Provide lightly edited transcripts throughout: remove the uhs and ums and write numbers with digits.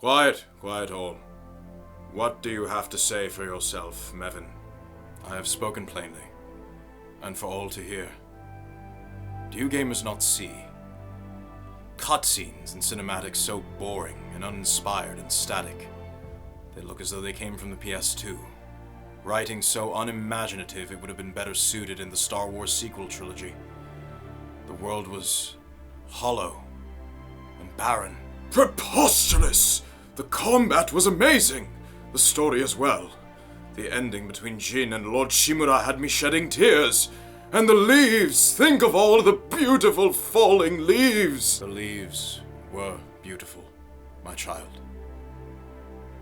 Quiet all. What do you have to say for yourself, Mevin? I have spoken plainly, and for all to hear. Do you gamers not see? Cutscenes and cinematics so boring and uninspired and static. They look as though they came from the PS2. Writing so unimaginative it would have been better suited in the Star Wars sequel trilogy. The world was hollow and barren. Preposterous! The combat was amazing! The story as well. The ending between Jin and Lord Shimura had me shedding tears. And the leaves! Think of all the beautiful falling leaves! The leaves were beautiful, my child.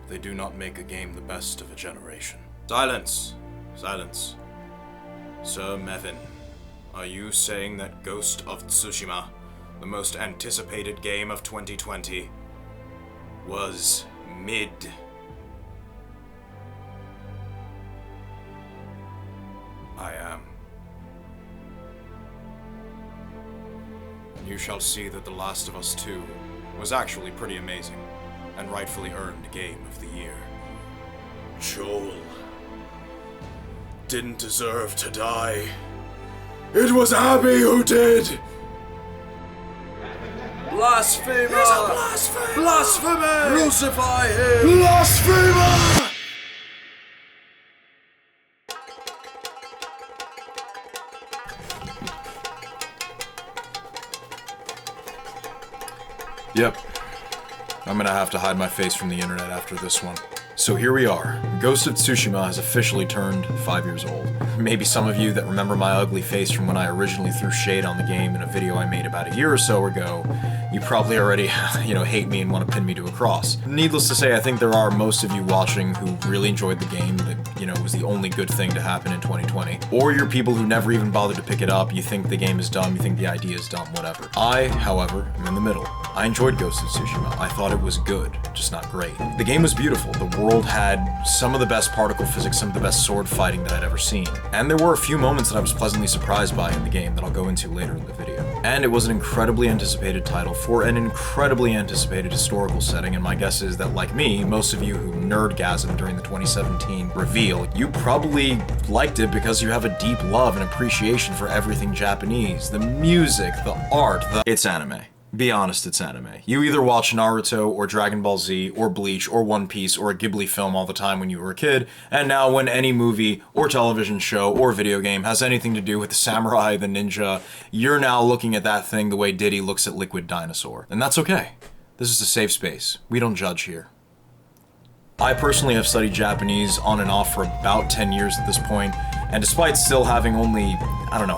They do not make a game the best of a generation. Silence! Silence. Sir Mevin, are you saying that Ghost of Tsushima, the most anticipated game of 2020, was mid? I am. And you shall see that The Last of Us 2 was actually pretty amazing, and rightfully earned Game of the Year. Joel didn't deserve to die. It was Abby who did! Blasphemer! He's a blasphemer! Blasphemer! Crucify him! Blasphemer! Yep. I'm gonna have to hide my face from the internet after this one. So here we are. Ghost of Tsushima has officially turned 5 years old. Maybe some of you that remember my ugly face from when I originally threw shade on the game in a video I made about a year or so ago, you probably already, hate me and want to pin me to a cross. Needless to say, I think there are most of you watching who really enjoyed the game, that, was the only good thing to happen in 2020. Or you're people who never even bothered to pick it up, you think the game is dumb, you think the idea is dumb, whatever. I, however, am in the middle. I enjoyed Ghost of Tsushima. I thought it was good, just not great. The game was beautiful. The world had some of the best particle physics, some of the best sword fighting that I'd ever seen. And there were a few moments that I was pleasantly surprised by in the game that I'll go into later in the video. And it was an incredibly anticipated title for an incredibly anticipated historical setting, and my guess is that, like me, most of you who nerdgasmed during the 2017 reveal, you probably liked it because you have a deep love and appreciation for everything Japanese. The music, the art, It's anime. Be honest, it's anime. You either watch Naruto or Dragon Ball Z or Bleach or One Piece or a Ghibli film all the time when you were a kid, and now when any movie or television show or video game has anything to do with the samurai, the ninja, you're now looking at that thing the way Diddy looks at Liquid Dinosaur. And that's okay. This is a safe space. We don't judge here. I personally have studied Japanese on and off for about 10 years at this point, and despite still having only,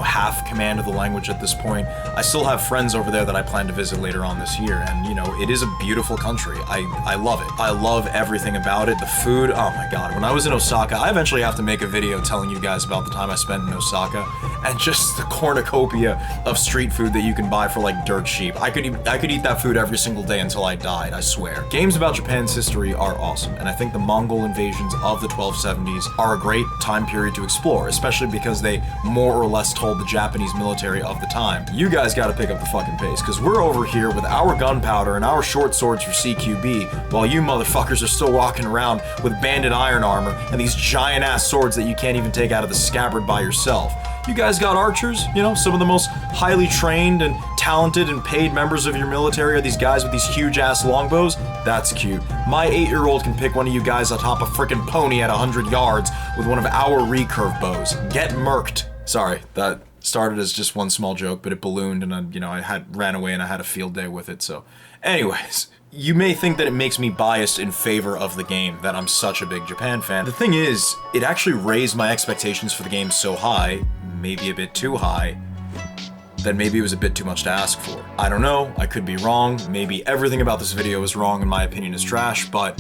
half command of the language at this point, I still have friends over there that I plan to visit later on this year, and it is a beautiful country. I love it. I love everything about it. The food, oh my god. When I was in Osaka, I eventually have to make a video telling you guys about the time I spent in Osaka, and just the cornucopia of street food that you can buy for like dirt cheap. I could eat that food every single day until I died, I swear. Games about Japan's history are awesome, and I think the Mongol invasions of the 1270s are a great time period to explore, especially because they more or less told the Japanese military of the time, you guys gotta pick up the fucking pace, because we're over here with our gunpowder and our short swords for CQB, while you motherfuckers are still walking around with banded iron armor and these giant ass swords that you can't even take out of the scabbard by yourself. You guys got archers, some of the most highly trained and talented and paid members of your military are these guys with these huge ass longbows. That's cute. My 8-year-old can pick one of you guys atop a frickin' pony at 100 yards with one of our recurve bows. Get murked. Sorry, that started as just one small joke, but it ballooned and I ran away and I had a field day with it, so. Anyways, you may think that it makes me biased in favor of the game, that I'm such a big Japan fan. The thing is, it actually raised my expectations for the game so high, maybe a bit too high, that maybe it was a bit too much to ask for. I don't know, I could be wrong, maybe everything about this video is wrong and my opinion is trash, but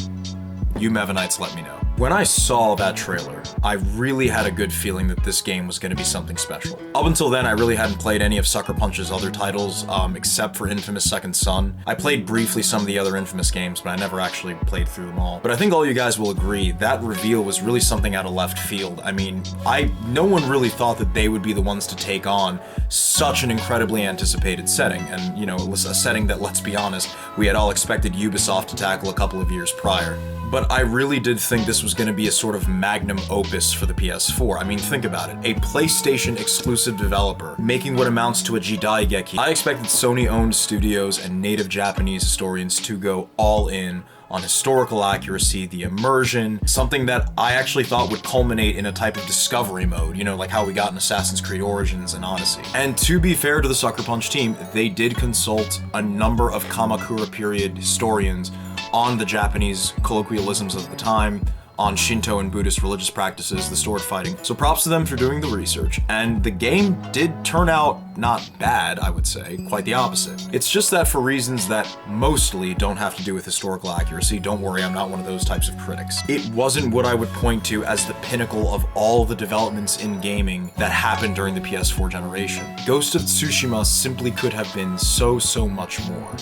you Mevinites let me know. When I saw that trailer, I really had a good feeling that this game was going to be something special. Up until then, I really hadn't played any of Sucker Punch's other titles, except for Infamous Second Son. I played briefly some of the other Infamous games, but I never actually played through them all. But I think all you guys will agree, that reveal was really something out of left field. I mean, no one really thought that they would be the ones to take on such an incredibly anticipated setting, and, you know, a setting that, let's be honest, we had all expected Ubisoft to tackle a couple of years prior. But I really did think this was going to be a sort of magnum opus for the PS4. I mean, think about it. A PlayStation exclusive developer making what amounts to a Jidaigeki. I expected Sony-owned studios and native Japanese historians to go all in on historical accuracy, the immersion, something that I actually thought would culminate in a type of discovery mode, you know, like how we got in Assassin's Creed Origins and Odyssey. And to be fair to the Sucker Punch team, they did consult a number of Kamakura period historians on the Japanese colloquialisms of the time, on Shinto and Buddhist religious practices, the sword fighting. So props to them for doing the research. And the game did turn out not bad, I would say, quite the opposite. It's just that for reasons that mostly don't have to do with historical accuracy, don't worry, I'm not one of those types of critics. It wasn't what I would point to as the pinnacle of all the developments in gaming that happened during the PS4 generation. Ghost of Tsushima simply could have been so much more.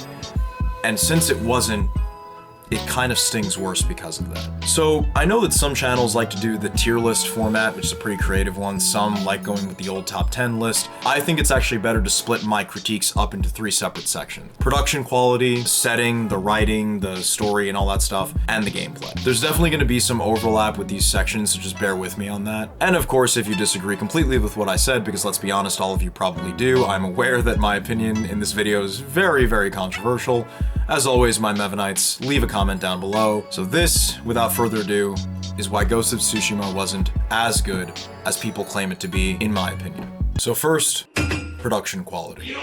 And since it wasn't, it kind of stings worse because of that. So I know that some channels like to do the tier list format, which is a pretty creative one. Some like going with the old top 10 list. I think it's actually better to split my critiques up into 3 separate sections. Production quality, setting, the writing, the story, and all that stuff, and the gameplay. There's definitely going to be some overlap with these sections, so just bear with me on that. And of course, if you disagree completely with what I said, because let's be honest, all of you probably do, I'm aware that my opinion in this video is very controversial. As always, my Mevanites, leave a comment down below. So this, without further ado, is why Ghost of Tsushima wasn't as good as people claim it to be, in my opinion. So first, production quality.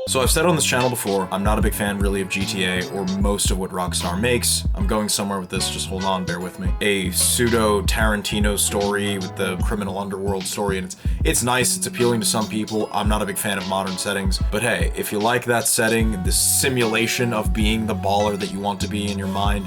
So I've said on this channel before, I'm not a big fan really of GTA or most of what Rockstar makes. I'm going somewhere with this, just hold on, bear with me. A pseudo Tarantino story with the criminal underworld story, and it's nice, it's appealing to some people. I'm not a big fan of modern settings, but hey, if you like that setting, the simulation of being the baller that you want to be in your mind,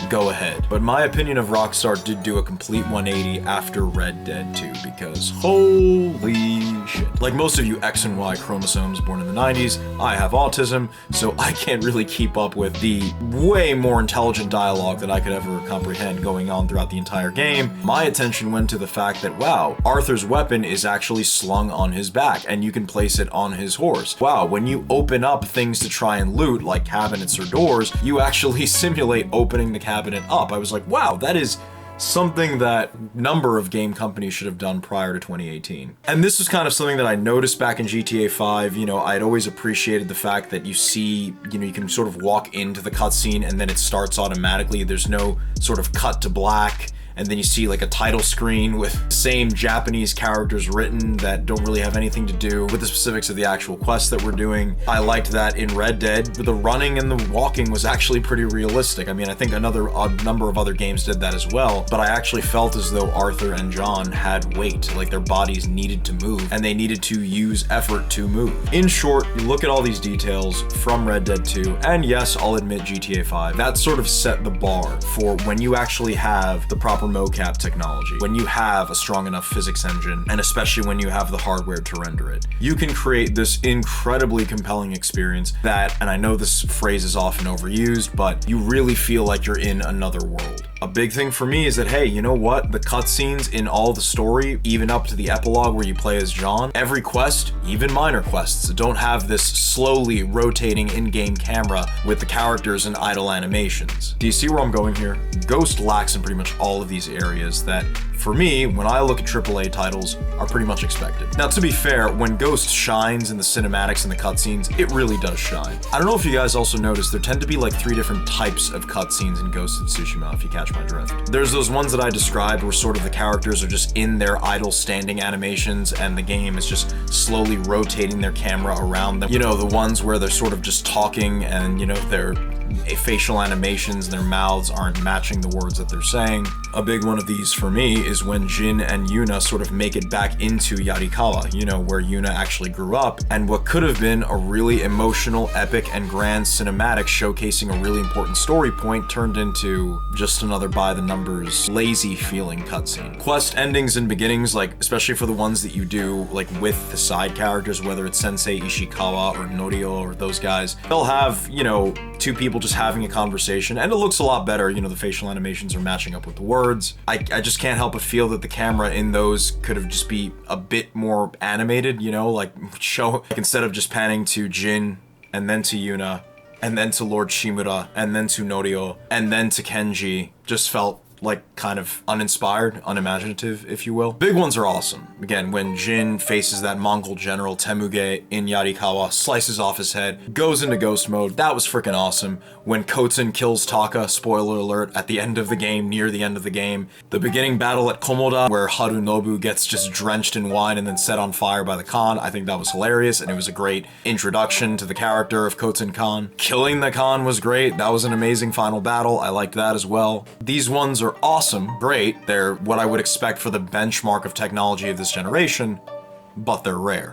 go ahead. But my opinion of Rockstar did do a complete 180 after Red Dead 2, because holy shit. Like most of you X and Y chromosomes born in the 90s, I have autism, so I can't really keep up with the way more intelligent dialogue that I could ever comprehend going on throughout the entire game. My attention went to the fact that, wow, Arthur's weapon is actually slung on his back, and you can place it on his horse. Wow, when you open up things to try and loot, like cabinets or doors, you actually simulate opening the cabinet up. I was like, wow, that is something that number of game companies should have done prior to 2018. And this was kind of something that I noticed back in GTA 5. You know, I'd always appreciated the fact that you see, you know, you can sort of walk into the cutscene and then it starts automatically. There's no sort of cut to black. And then you see like a title screen with same Japanese characters written that don't really have anything to do with the specifics of the actual quest that we're doing. I liked that in Red Dead, but the running and the walking was actually pretty realistic. I mean, I think a number of other games did that as well, but I actually felt as though Arthur and John had weight, like their bodies needed to move, and they needed to use effort to move. In short, you look at all these details from Red Dead 2, and yes, I'll admit GTA 5, that sort of set the bar for when you actually have the proper mocap technology, when you have a strong enough physics engine, and especially when you have the hardware to render it. You can create this incredibly compelling experience that, and I know this phrase is often overused, but you really feel like you're in another world. A big thing for me is that, hey, you know what? The cutscenes in all the story, even up to the epilogue where you play as John, every quest, even minor quests, don't have this slowly rotating in-game camera with the characters and idle animations. Do you see where I'm going here? Ghost lacks in pretty much all of these areas that, for me, when I look at AAA titles, are pretty much expected. Now, to be fair, when Ghost shines in the cinematics and the cutscenes, it really does shine. I don't know if you guys also noticed, there tend to be like 3 different types of cutscenes in Ghost of Tsushima, if you catch my drift. There's those ones that I described where sort of the characters are just in their idle standing animations and the game is just slowly rotating their camera around them. You know, the ones where they're sort of just talking and, you know, they're facial animations and their mouths aren't matching the words that they're saying. A big one of these for me is when Jin and Yuna sort of make it back into Yarikawa, you know, where Yuna actually grew up, and what could have been a really emotional, epic, and grand cinematic showcasing a really important story point turned into just another by-the-numbers, lazy feeling cutscene. Quest endings and beginnings, like, especially for the ones that you do, like, with the side characters, whether it's Sensei Ishikawa or Norio or those guys, they'll have, you know, two people just having a conversation, and it looks a lot better, you know, the facial animations are matching up with the words. I just can't help but feel that the camera in those could have just be a bit more animated, you know, like instead of just panning to Jin, and then to Yuna, and then to Lord Shimura, and then to Norio, and then to Kenji, just felt like kind of uninspired, unimaginative, if you will. Big ones are awesome. Again, when Jin faces that Mongol general Temuge in Yarikawa, slices off his head, goes into ghost mode, that was freaking awesome. When Koten kills Taka, spoiler alert, at the end of the game, near the end of the game. The beginning battle at Komoda, where Harunobu gets just drenched in wine and then set on fire by the Khan, I think that was hilarious, and it was a great introduction to the character of Koten Khan. Killing the Khan was great, that was an amazing final battle, I liked that as well. These ones are awesome, great, they're what I would expect for the benchmark of technology of this generation, but they're rare.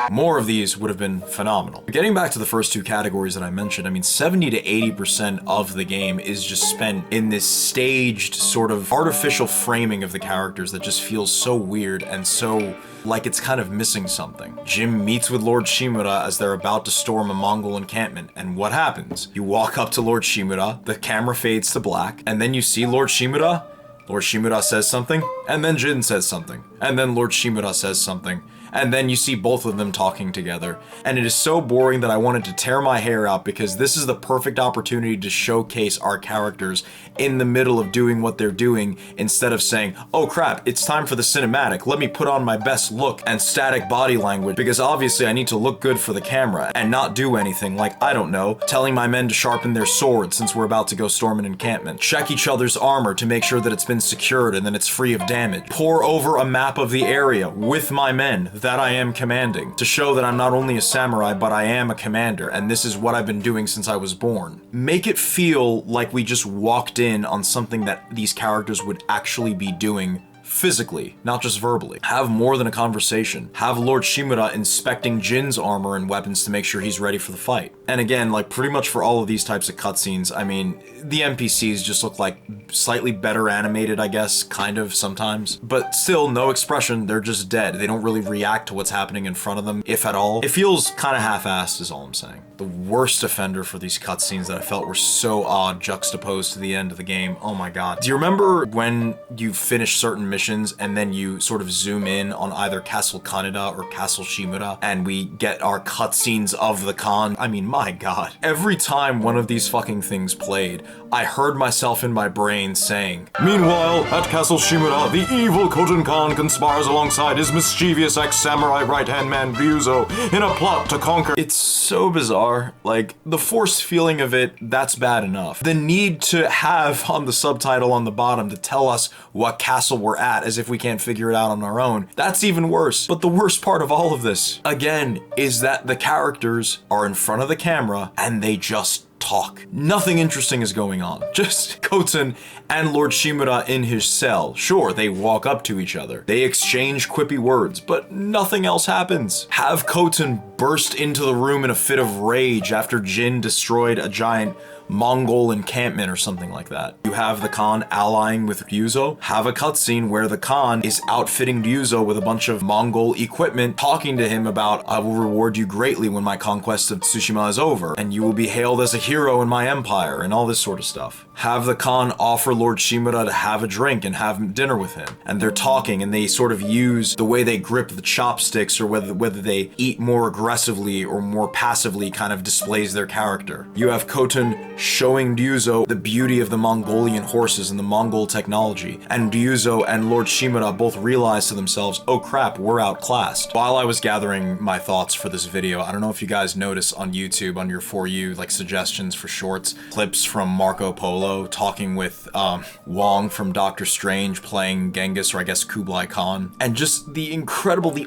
More of these would have been phenomenal. Getting back to the first two categories that I mentioned, I mean, 70 to 80% of the game is just spent in this staged sort of artificial framing of the characters that just feels so weird and so like it's kind of missing something. Jim meets with Lord Shimura as they're about to storm a Mongol encampment, and what happens? You walk up to Lord Shimura, the camera fades to black, and then you see Lord Shimura. Lord Shimura says something, and then Jin says something, and then Lord Shimura says something, and then you see both of them talking together. And it is so boring that I wanted to tear my hair out, because this is the perfect opportunity to showcase our characters in the middle of doing what they're doing, instead of saying, oh crap, it's time for the cinematic, let me put on my best look and static body language, because obviously I need to look good for the camera, and not do anything like, I don't know, telling my men to sharpen their swords since we're about to go storm an encampment, check each other's armor to make sure that it's been secured and then it's free of damage, pour over a map of the area with my men that I am commanding, to show that I'm not only a samurai, but I am a commander, and this is what I've been doing since I was born. Make it feel like we just walked in on something that these characters would actually be doing physically, not just verbally. Have more than a conversation. Have Lord Shimura inspecting Jin's armor and weapons to make sure he's ready for the fight. And again, like pretty much for all of these types of cutscenes, I mean, the NPCs just look like slightly better animated, I guess, kind of sometimes. But still, no expression, they're just dead. They don't really react to what's happening in front of them, if at all. It feels kind of half-assed is all I'm saying. The worst offender for these cutscenes that I felt were so odd, juxtaposed to the end of the game, oh my god. Do you remember when you finish certain missions and then you sort of zoom in on either Castle Kaneda or Castle Shimura, and we get our cutscenes of the Khan? I mean, my god. Every time one of these fucking things played, I heard myself in my brain saying, meanwhile, at Castle Shimura, the evil Koten Khan conspires alongside his mischievous ex-samurai right-hand man Ryuzo in a plot to conquer. It's so bizarre. Like, the forced feeling of it, that's bad enough. The need to have on the subtitle on the bottom to tell us what castle we're at as if we can't figure it out on our own, that's even worse. But the worst part of all of this, again, is that the characters are in front of the camera and they just talk. Nothing interesting is going on. Just Koten and Lord Shimura in his cell. Sure, they walk up to each other. They exchange quippy words, but nothing else happens. Have Koten burst into the room in a fit of rage after Jin destroyed a giant Mongol encampment or something like that. You have the Khan allying with Ryuzo. Have a cutscene where the Khan is outfitting Ryuzo with a bunch of Mongol equipment, talking to him about, I will reward you greatly when my conquest of Tsushima is over, and you will be hailed as a hero in my empire, and all this sort of stuff. Have the Khan offer Lord Shimura to have a drink and have dinner with him, and they're talking and they sort of use the way they grip the chopsticks, or whether they eat more aggressively or more passively, kind of displays their character. You have Koten showing Ryuzo the beauty of the Mongolian horses and the Mongol technology, and Ryuzo and Lord Shimura both realized to themselves, oh crap, we're outclassed. While I was gathering my thoughts for this video, I don't know if you guys notice on YouTube, on your For You, like suggestions for shorts, clips from Marco Polo talking with Wong from Doctor Strange playing Genghis, or I guess Kublai Khan, and just the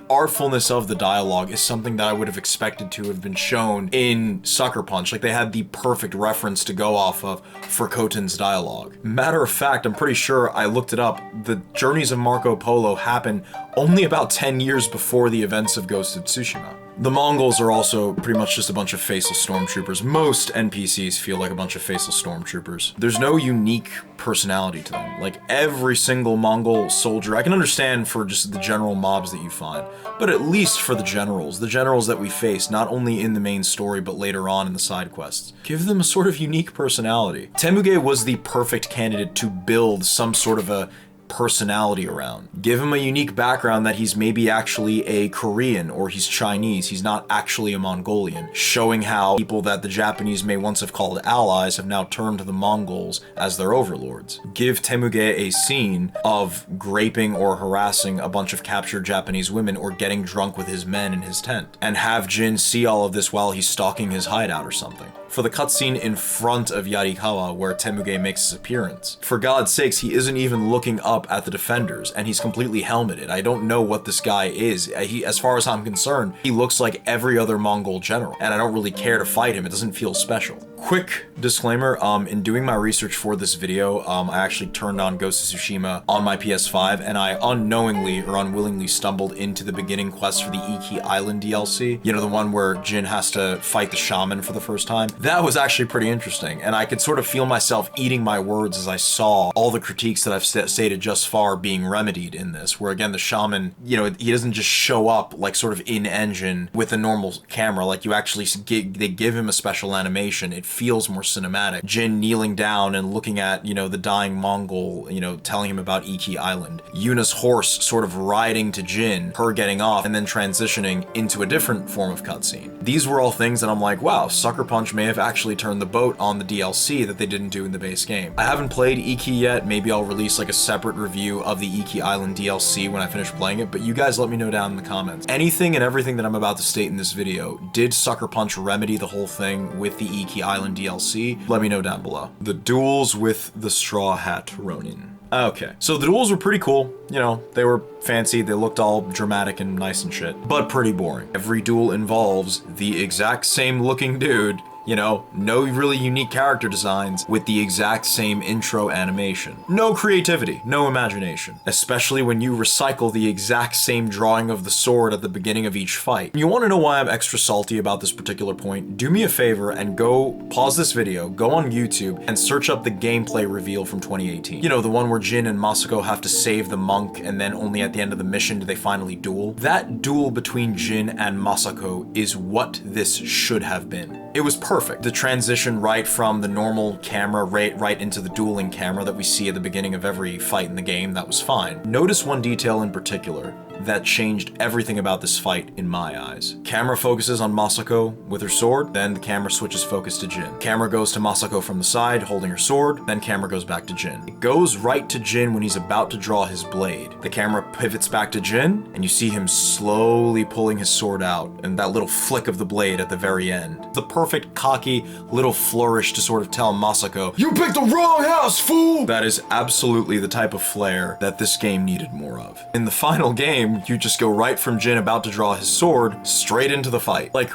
artfulness of the dialogue is something that I would have expected to have been shown in Sucker Punch. Like, they had the perfect reference to go off of for Khotun's dialogue. Matter of fact, I'm pretty sure I looked it up. The journeys of Marco Polo happen only about 10 years before the events of Ghost of Tsushima. The Mongols are also pretty much just a bunch of faceless stormtroopers. Most NPCs feel like a bunch of faceless stormtroopers. There's no unique personality to them. Like, every single Mongol soldier, I can understand for just the general mobs that you find, but at least for the generals that we face, not only in the main story, but later on in the side quests, give them a sort of unique personality. Temuge was the perfect candidate to build some sort of a personality around. Give him a unique background that he's maybe actually a Korean or he's Chinese, he's not actually a Mongolian, showing how people that the Japanese may once have called allies have now turned to the Mongols as their overlords. Give Temuge a scene of graping or harassing a bunch of captured Japanese women or getting drunk with his men in his tent, and have Jin see all of this while he's stalking his hideout or something. For the cutscene in front of Yarikawa where Temuge makes his appearance, for God's sakes, he isn't even looking up at the defenders, and he's completely helmeted. I don't know what this guy is. As far as I'm concerned, he looks like every other Mongol general, and I don't really care to fight him. It doesn't feel special. Quick disclaimer, in doing my research for this video, I actually turned on Ghost of Tsushima on my PS5, and I unknowingly or unwillingly stumbled into the beginning quest for the Iki Island DLC. You know, the one where Jin has to fight the shaman for the first time. That was actually pretty interesting, and I could sort of feel myself eating my words as I saw all the critiques that I've stated just far being remedied in this, where again, the shaman, you know, he doesn't just show up like sort of in-engine with a normal camera, like you actually, they give him a special animation. It feels more cinematic. Jin kneeling down and looking at, you know, the dying Mongol, you know, telling him about Iki Island. Yuna's horse sort of riding to Jin, her getting off, and then transitioning into a different form of cutscene. These were all things that I'm like, wow, Sucker Punch may have actually turned the boat on the DLC that they didn't do in the base game. I haven't played Iki yet. Maybe I'll release like a separate review of the Iki Island DLC when I finish playing it, but you guys let me know down in the comments. Anything and everything that I'm about to state in this video, did Sucker Punch remedy the whole thing with the Iki Island DLC? Let me know down below. The duels with the Straw Hat Ronin. Okay, so the duels were pretty cool. You know, they were fancy, they looked all dramatic and nice and shit, but pretty boring. Every duel involves the exact same looking dude, you know, no really unique character designs with the exact same intro animation. No creativity, no imagination, especially when you recycle the exact same drawing of the sword at the beginning of each fight. You want to know why I'm extra salty about this particular point? Do me a favor and go pause this video, go on YouTube, and search up the gameplay reveal from 2018. You know, the one where Jin and Masako have to save the monk, and then only at the end of the mission do they finally duel. That duel between Jin and Masako is what this should have been. It was perfect. The transition right from the normal camera right into the dueling camera that we see at the beginning of every fight in the game, that was fine. Notice one detail in particular that changed everything about this fight in my eyes. Camera focuses on Masako with her sword, then the camera switches focus to Jin. Camera goes to Masako from the side holding her sword, then camera goes back to Jin. It goes right to Jin when he's about to draw his blade. The camera pivots back to Jin, and you see him slowly pulling his sword out, and that little flick of the blade at the very end. The perfect cocky little flourish to sort of tell Masako, "You picked the wrong house, fool!" That is absolutely the type of flair that this game needed more of. In the final game, you just go right from Jin about to draw his sword straight into the fight. Like,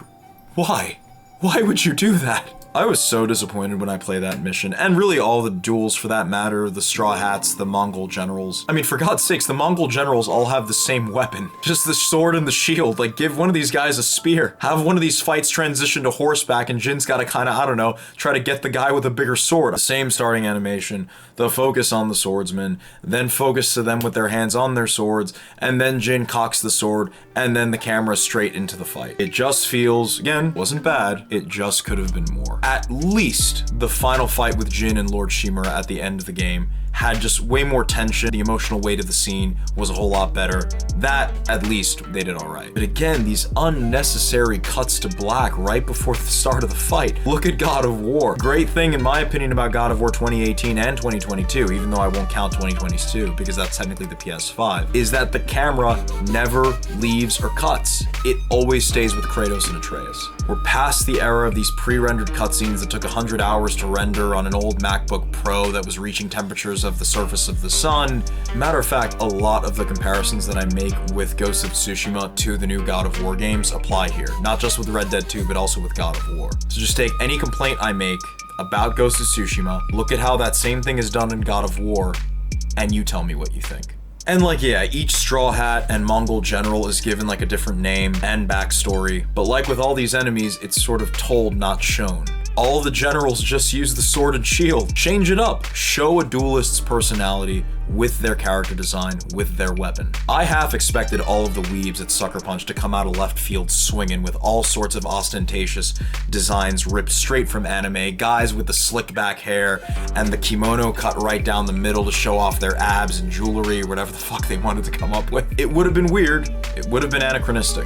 why? Why would you do that? I was so disappointed when I played that mission, and really all the duels for that matter, the Straw Hats, the Mongol generals. I mean, for God's sakes, the Mongol generals all have the same weapon. Just the sword and the shield. Like, give one of these guys a spear. Have one of these fights transition to horseback, and Jin's gotta kinda, I don't know, try to get the guy with a bigger sword. Same starting animation, the focus on the swordsman, then focus to them with their hands on their swords, and then Jin cocks the sword, and then the camera straight into the fight. It just feels, again, wasn't bad, it just could have been more. At least the final fight with Jin and Lord Shimura at the end of the game had just way more tension. The emotional weight of the scene was a whole lot better. That, at least, they did alright. But again, these unnecessary cuts to black right before the start of the fight. Look at God of War. Great thing, in my opinion, about God of War 2018 and 2022, even though I won't count 2022 because that's technically the PS5, is that the camera never leaves or cuts. It always stays with Kratos and Atreus. We're past the era of these pre-rendered cutscenes that took 100 hours to render on an old MacBook Pro that was reaching temperatures of the surface of the sun. Matter of fact, a lot of the comparisons that I make with Ghost of Tsushima to the new God of War games apply here. Not just with Red Dead 2, but also with God of War. So just take any complaint I make about Ghost of Tsushima, look at how that same thing is done in God of War, and you tell me what you think. And like, yeah, each Straw Hat and Mongol general is given like a different name and backstory, but like with all these enemies, it's sort of told, not shown. All the generals just use the sword and shield. Change it up. Show a duelist's personality with their character design, with their weapon. I half expected all of the weebs at Sucker Punch to come out of left field swinging with all sorts of ostentatious designs ripped straight from anime, guys with the slick back hair and the kimono cut right down the middle to show off their abs and jewelry or whatever the fuck they wanted to come up with. It would have been weird, it would have been anachronistic,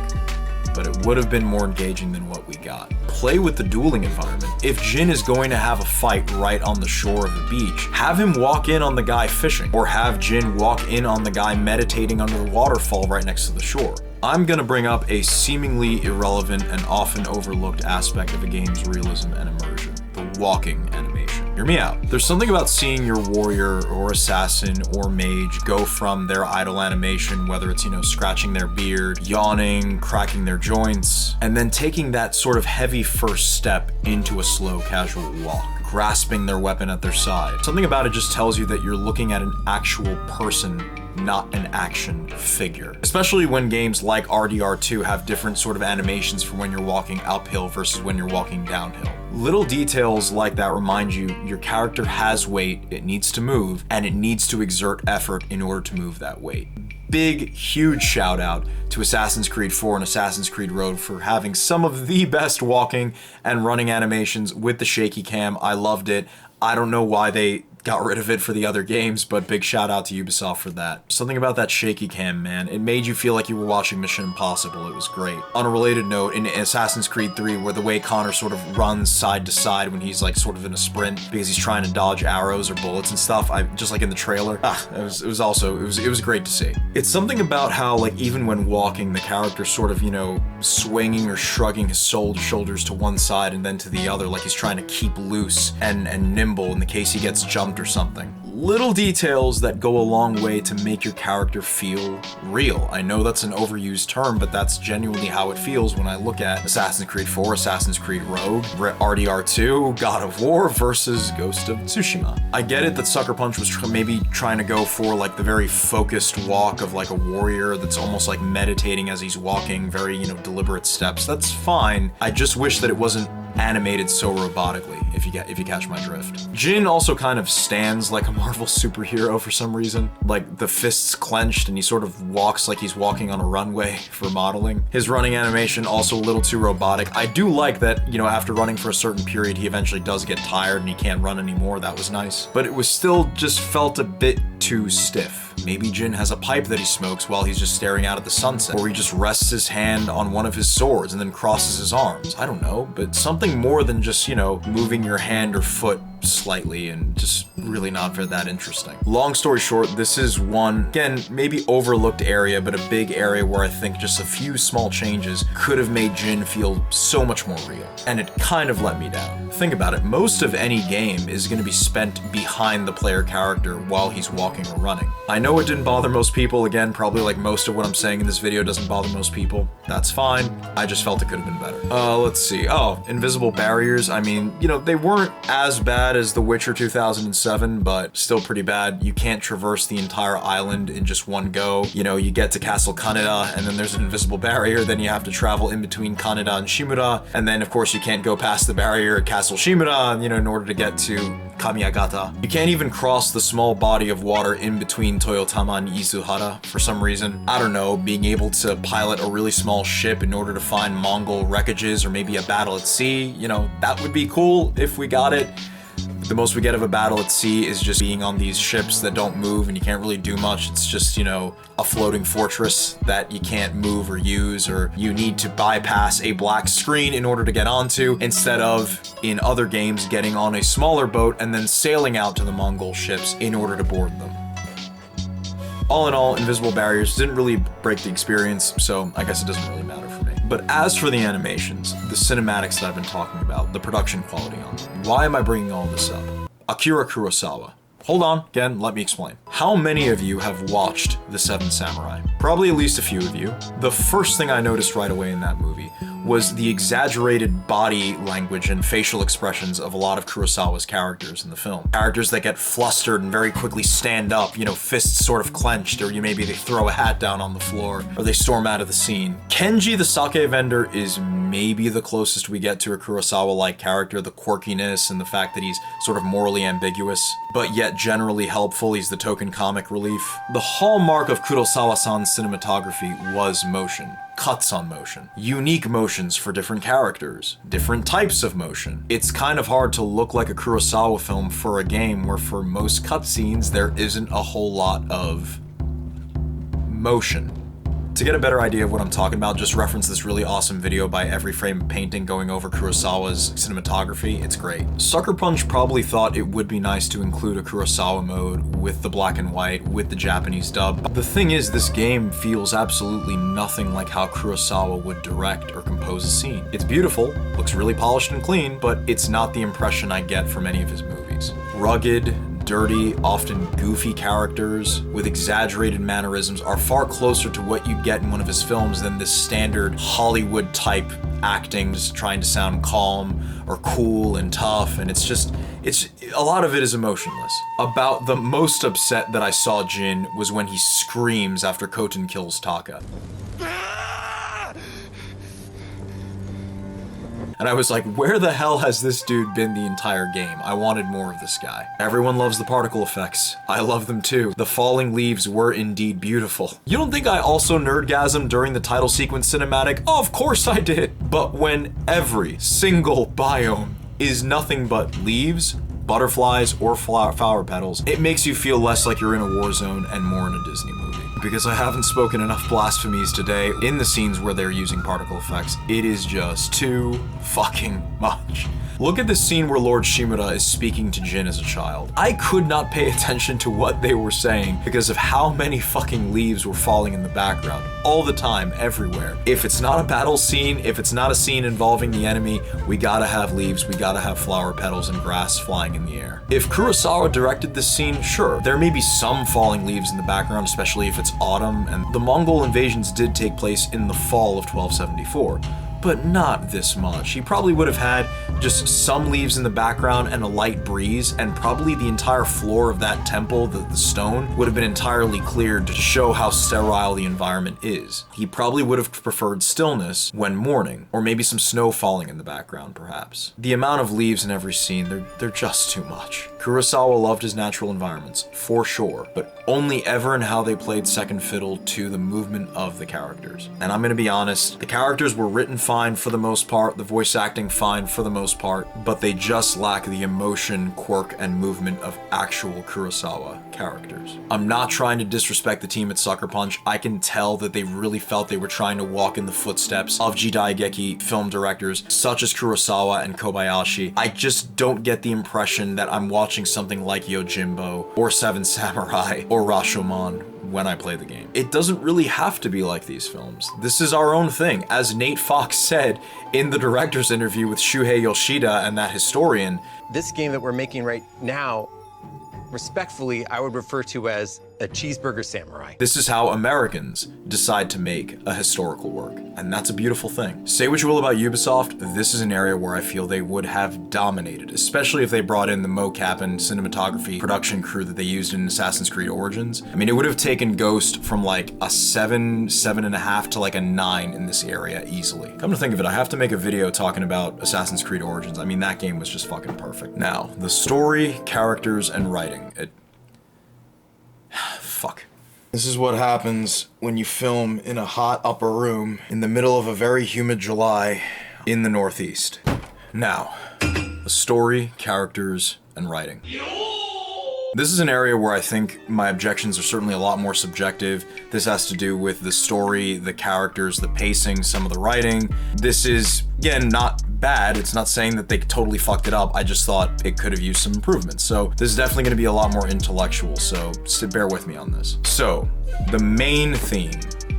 but it would have been more engaging than what we got. Play with the dueling environment. If Jin is going to have a fight right on the shore of the beach, have him walk in on the guy fishing, or have Jin walk in on the guy meditating under the waterfall right next to the shore. I'm gonna bring up a seemingly irrelevant and often overlooked aspect of a game's realism and immersion: the walking animation. Hear me out. There's something about seeing your warrior or assassin or mage go from their idle animation, whether it's, scratching their beard, yawning, cracking their joints, and then taking that sort of heavy first step into a slow, casual walk, grasping their weapon at their side. Something about it just tells you that you're looking at an actual person, not an action figure. Especially when games like RDR2 have different sort of animations for when you're walking uphill versus when you're walking downhill. Little details like that remind you your character has weight, it needs to move, and it needs to exert effort in order to move that weight. Big, huge shout out to Assassin's Creed 4 and Assassin's Creed Rogue for having some of the best walking and running animations with the shaky cam. I loved it. I don't know why they got rid of it for the other games, but big shout out to Ubisoft for that. Something about that shaky cam, man. It made you feel like you were watching Mission Impossible. It was great. On a related note, in Assassin's Creed 3, where the way Connor sort of runs side to side when he's like sort of in a sprint because he's trying to dodge arrows or bullets and stuff, just like in the trailer, it was great to see. It's something about how, like, even when walking, the character sort of, swinging or shrugging his shoulders to one side and then to the other, like he's trying to keep loose and nimble in the case he gets jumped or something. Little details that go a long way to make your character feel real. I know that's an overused term, but that's genuinely how it feels when I look at Assassin's Creed 4, Assassin's Creed Rogue, RDR2, God of War versus Ghost of Tsushima. I get it that Sucker Punch was maybe trying to go for like the very focused walk of like a warrior that's almost like meditating as he's walking, very, deliberate steps. That's fine. I just wish that it wasn't animated so robotically, if you catch my drift. Jin also kind of stands like a Marvel superhero for some reason, like the fists clenched, and he sort of walks like he's walking on a runway for modeling. His running animation also a little too robotic. I do like that, after running for a certain period, he eventually does get tired and he can't run anymore. That was nice, but it was still just felt a bit too stiff. Maybe Jin has a pipe that he smokes while he's just staring out at the sunset, or he just rests his hand on one of his swords and then crosses his arms. I don't know, but something more than just, moving your hand or foot slightly and just really not that interesting. Long story short, this is one, again, maybe overlooked area, but a big area where I think just a few small changes could have made Jin feel so much more real. And it kind of let me down. Think about it, most of any game is going to be spent behind the player character while he's walking or running. I know it didn't bother most people, again, probably like most of what I'm saying in this video doesn't bother most people. That's fine, I just felt it could have been better. Let's see, invisible barriers, I mean, they weren't as bad as The Witcher 2007, but still pretty bad. You can't traverse the entire island in just one go. You get to Castle Kaneda, and then there's an invisible barrier, then you have to travel in between Kaneda and Shimura, and then of course you can't go past the barrier at Castle Shimura, in order to get to Kamiagata. You can't even cross the small body of water in between Toyotama and Izuhara for some reason. I don't know, being able to pilot a really small ship in order to find Mongol wreckages or maybe a battle at sea, that would be cool if we got it. The most we get of a battle at sea is just being on these ships that don't move and you can't really do much. It's just, you know, a floating fortress that you can't move or use, or you need to bypass a black screen in order to get onto, instead of, in other games, getting on a smaller boat and then sailing out to the Mongol ships in order to board them. All in all, invisible barriers didn't really break the experience, so I guess it doesn't really matter for me. But as for the animations, the cinematics that I've been talking about, the production quality on them, why am I bringing all this up? Akira Kurosawa. Hold on, again, let me explain. How many of you have watched The Seven Samurai? Probably at least a few of you. The first thing I noticed right away in that movie was the exaggerated body language and facial expressions of a lot of Kurosawa's characters in the film. Characters that get flustered and very quickly stand up, you know, fists sort of clenched, or maybe they throw a hat down on the floor, or they storm out of the scene. Kenji the sake vendor is maybe the closest we get to a Kurosawa-like character, the quirkiness and the fact that he's sort of morally ambiguous, but yet generally helpful. He's the token comic relief. The hallmark of Kurosawa-san's cinematography was motion. Cuts on motion. Unique motions for different characters. Different types of motion. It's kind of hard to look like a Kurosawa film for a game where for most cutscenes there isn't a whole lot of motion. To get a better idea of what I'm talking about, just reference this really awesome video by Every Frame Painting going over Kurosawa's cinematography. It's great. Sucker Punch probably thought it would be nice to include a Kurosawa mode with the black and white, with the Japanese dub. The thing is, this game feels absolutely nothing like how Kurosawa would direct or compose a scene. It's beautiful, looks really polished and clean, but it's not the impression I get from any of his movies. Rugged, dirty, often goofy characters with exaggerated mannerisms are far closer to what you get in one of his films than this standard Hollywood type acting, just trying to sound calm or cool and tough, and it's a lot of it is emotionless. About the most upset that I saw Jin was when he screams after Koten kills Taka. And I was like, where the hell has this dude been the entire game? I wanted more of this guy. Everyone loves the particle effects. I love them too. The falling leaves were indeed beautiful. You don't think I also nerdgasmed during the title sequence cinematic? Oh, of course I did. But when every single biome is nothing but leaves, butterflies, or flower petals, it makes you feel less like you're in a war zone and more in a Disney movie. Because I haven't spoken enough blasphemies today in the scenes where they're using particle effects. It is just too fucking much. Look at the scene where Lord Shimura is speaking to Jin as a child. I could not pay attention to what they were saying because of how many fucking leaves were falling in the background. All the time, everywhere. If it's not a battle scene, if it's not a scene involving the enemy, we gotta have leaves, we gotta have flower petals and grass flying in the air. If Kurosawa directed this scene, sure, there may be some falling leaves in the background, especially if it's autumn, and the Mongol invasions did take place in the fall of 1274. But not this much. He probably would have had just some leaves in the background and a light breeze, and probably the entire floor of that temple, the stone, would have been entirely cleared to show how sterile the environment is. He probably would have preferred stillness when morning, or maybe some snow falling in the background, perhaps. The amount of leaves in every scene, they're just too much. Kurosawa loved his natural environments, for sure, but only ever in how they played second fiddle to the movement of the characters. And I'm gonna be honest, the characters were written fine for the most part, the voice acting fine for the most part, but they just lack the emotion, quirk, and movement of actual Kurosawa characters. I'm not trying to disrespect the team at Sucker Punch. I can tell that they really felt they were trying to walk in the footsteps of Jidaigeki film directors such as Kurosawa and Kobayashi. I just don't get the impression that I'm watching something like Yojimbo or Seven Samurai or Rashomon when I play the game. It doesn't really have to be like these films. This is our own thing. As Nate Fox said in the director's interview with Shuhei Yoshida and that historian, this game that we're making right now, respectfully, I would refer to as a cheeseburger samurai. this is how Americans decide to make a historical work, and that's a beautiful thing. Say what you will about Ubisoft, this is an area where I feel they would have dominated, especially if they brought in the mocap and cinematography production crew that they used in Assassin's Creed Origins. I mean, it would have taken Ghost from like a 7.5 to like a 9 in this area easily. Come to think of it, I have to make a video talking about Assassin's Creed Origins. I mean, that game was just fucking perfect. Now, the story, characters, and writing. Fuck. This is what happens when you film in a hot upper room in the middle of a very humid July in the Northeast. Now, the story, characters, and writing. This is an area where I think my objections are certainly a lot more subjective. This has to do with the story, the characters, the pacing, some of the writing. This is, again, not bad. It's not saying that they totally fucked it up. I just thought it could have used some improvements. So this is definitely going to be a lot more intellectual, so bear with me on this. So, the main theme.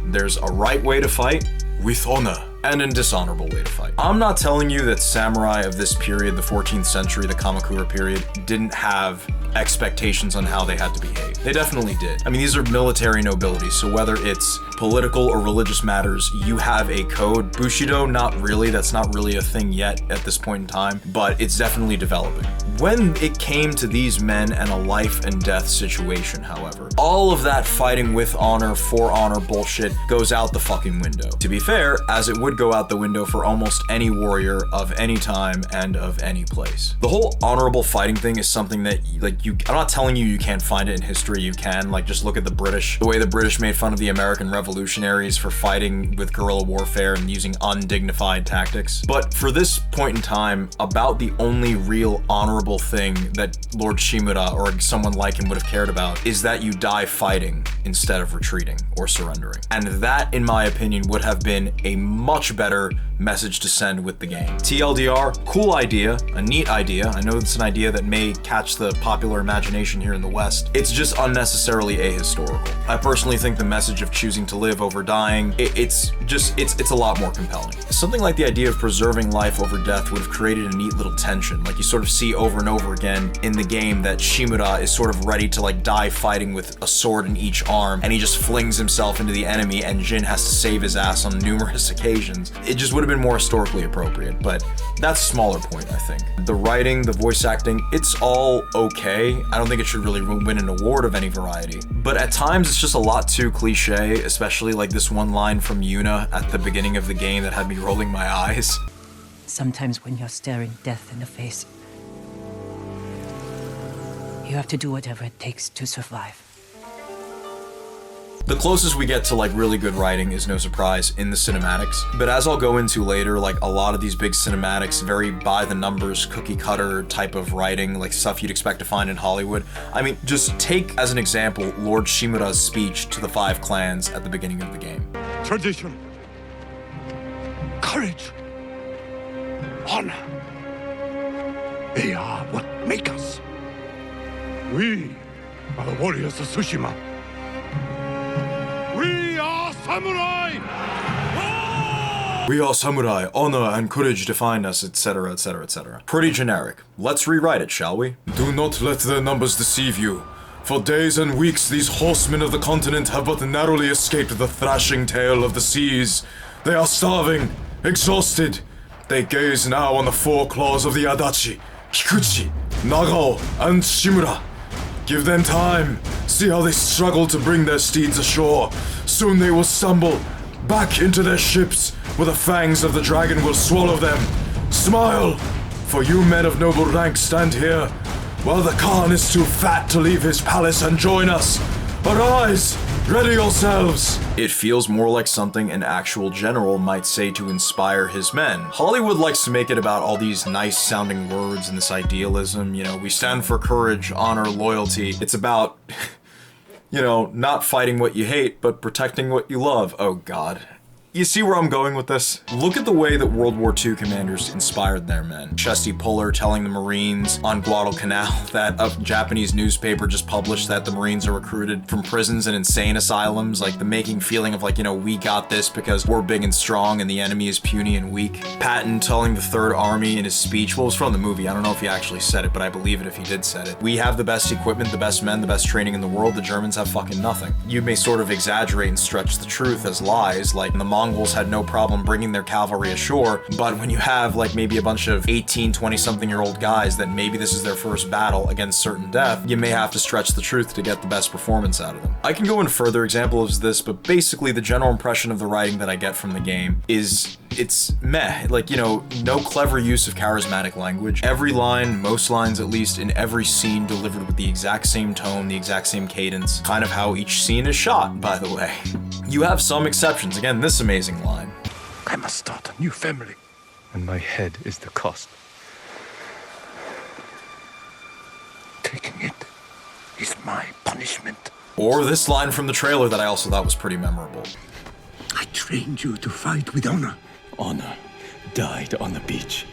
There's a right way to fight, with honor, and a dishonorable way to fight. I'm not telling you that samurai of this period, the 14th century, the Kamakura period, didn't have expectations on how they had to behave. They definitely did. I mean, these are military nobility, so whether it's political or religious matters, you have a code. Bushido, not really. That's not really a thing yet at this point in time, but it's definitely developing. When it came to these men and a life and death situation, however, all of that fighting with honor, for honor bullshit goes out the fucking window. To be fair, as it would go out the window for almost any warrior of any time and of any place. The whole honorable fighting thing is something that, I'm not telling you can't find it in history, you can. Just look at the British, the way the British made fun of the American revolutionaries for fighting with guerrilla warfare and using undignified tactics. But for this point in time, about the only real honorable thing that Lord Shimura or someone like him would have cared about is that you die fighting instead of retreating or surrendering. And that, in my opinion, would have been a much better message to send with the game. TLDR, cool idea, a neat idea. I know it's an idea that may catch the popular imagination here in the West. It's just unnecessarily ahistorical. I personally think the message of choosing to live over dying, it's a lot more compelling. Something like the idea of preserving life over death would have created a neat little tension. You sort of see over and over again in the game that Shimura is sort of ready to die fighting with a sword in each arm, and he just flings himself into the enemy and Jin has to save his ass on numerous occasions. It just would have been more historically appropriate, but that's a smaller point, I think. The writing, the voice acting, it's all okay. I don't think it should really win an award of any variety, but at times it's just a lot too cliche, especially this one line from Yuna at the beginning of the game that had me rolling my eyes. Sometimes when you're staring death in the face, you have to do whatever it takes to survive. The closest we get to really good writing is no surprise in the cinematics, but as I'll go into later, a lot of these big cinematics, very by the numbers, cookie cutter type of writing, stuff you'd expect to find in Hollywood. I mean, just take as an example Lord Shimura's speech to the 5 clans at the beginning of the game. Tradition, courage, honor, they are what make us. We are the warriors of Tsushima. We are samurai! We are samurai, honor and courage define us, etc., etc., etc. Pretty generic. Let's rewrite it, shall we? Do not let their numbers deceive you. For days and weeks, these horsemen of the continent have but narrowly escaped the thrashing tail of the seas. They are starving, exhausted. They gaze now on the 4 claws of the Adachi, Kikuchi, Nagao, and Shimura. Give them time. See how they struggle to bring their steeds ashore. Soon they will stumble back into their ships, where the fangs of the dragon will swallow them. Smile, for you men of noble rank stand here, while the Khan is too fat to leave his palace and join us. Arise! Ready yourselves! It feels more like something an actual general might say to inspire his men. Hollywood likes to make it about all these nice sounding words and this idealism, we stand for courage, honor, loyalty. It's about, not fighting what you hate, but protecting what you love. Oh God. You see where I'm going with this? Look at the way that World War II commanders inspired their men. Chesty Puller telling the Marines on Guadalcanal that a Japanese newspaper just published that the Marines are recruited from prisons and insane asylums, the making feeling of we got this because we're big and strong and the enemy is puny and weak. Patton telling the Third Army in his speech, well, it was from the movie, I don't know if he actually said it, but I believe it if he did said it. We have the best equipment, the best men, the best training in the world, the Germans have fucking nothing. You may sort of exaggerate and stretch the truth as lies, the Mongols had no problem bringing their cavalry ashore, but when you have maybe a bunch of 18, 20-something-year-old guys that maybe this is their first battle against certain death, you may have to stretch the truth to get the best performance out of them. I can go into further examples of this, but basically the general impression of the writing that I get from the game is it's meh. No clever use of charismatic language. Every line, most lines at least, in every scene delivered with the exact same tone, the exact same cadence, kind of how each scene is shot, by the way. You have some exceptions. Again, this amazing line. I must start a new family, and my head is the cost. Taking it is my punishment. Or this line from the trailer that I also thought was pretty memorable. I trained you to fight with honor. Honor died on the beach.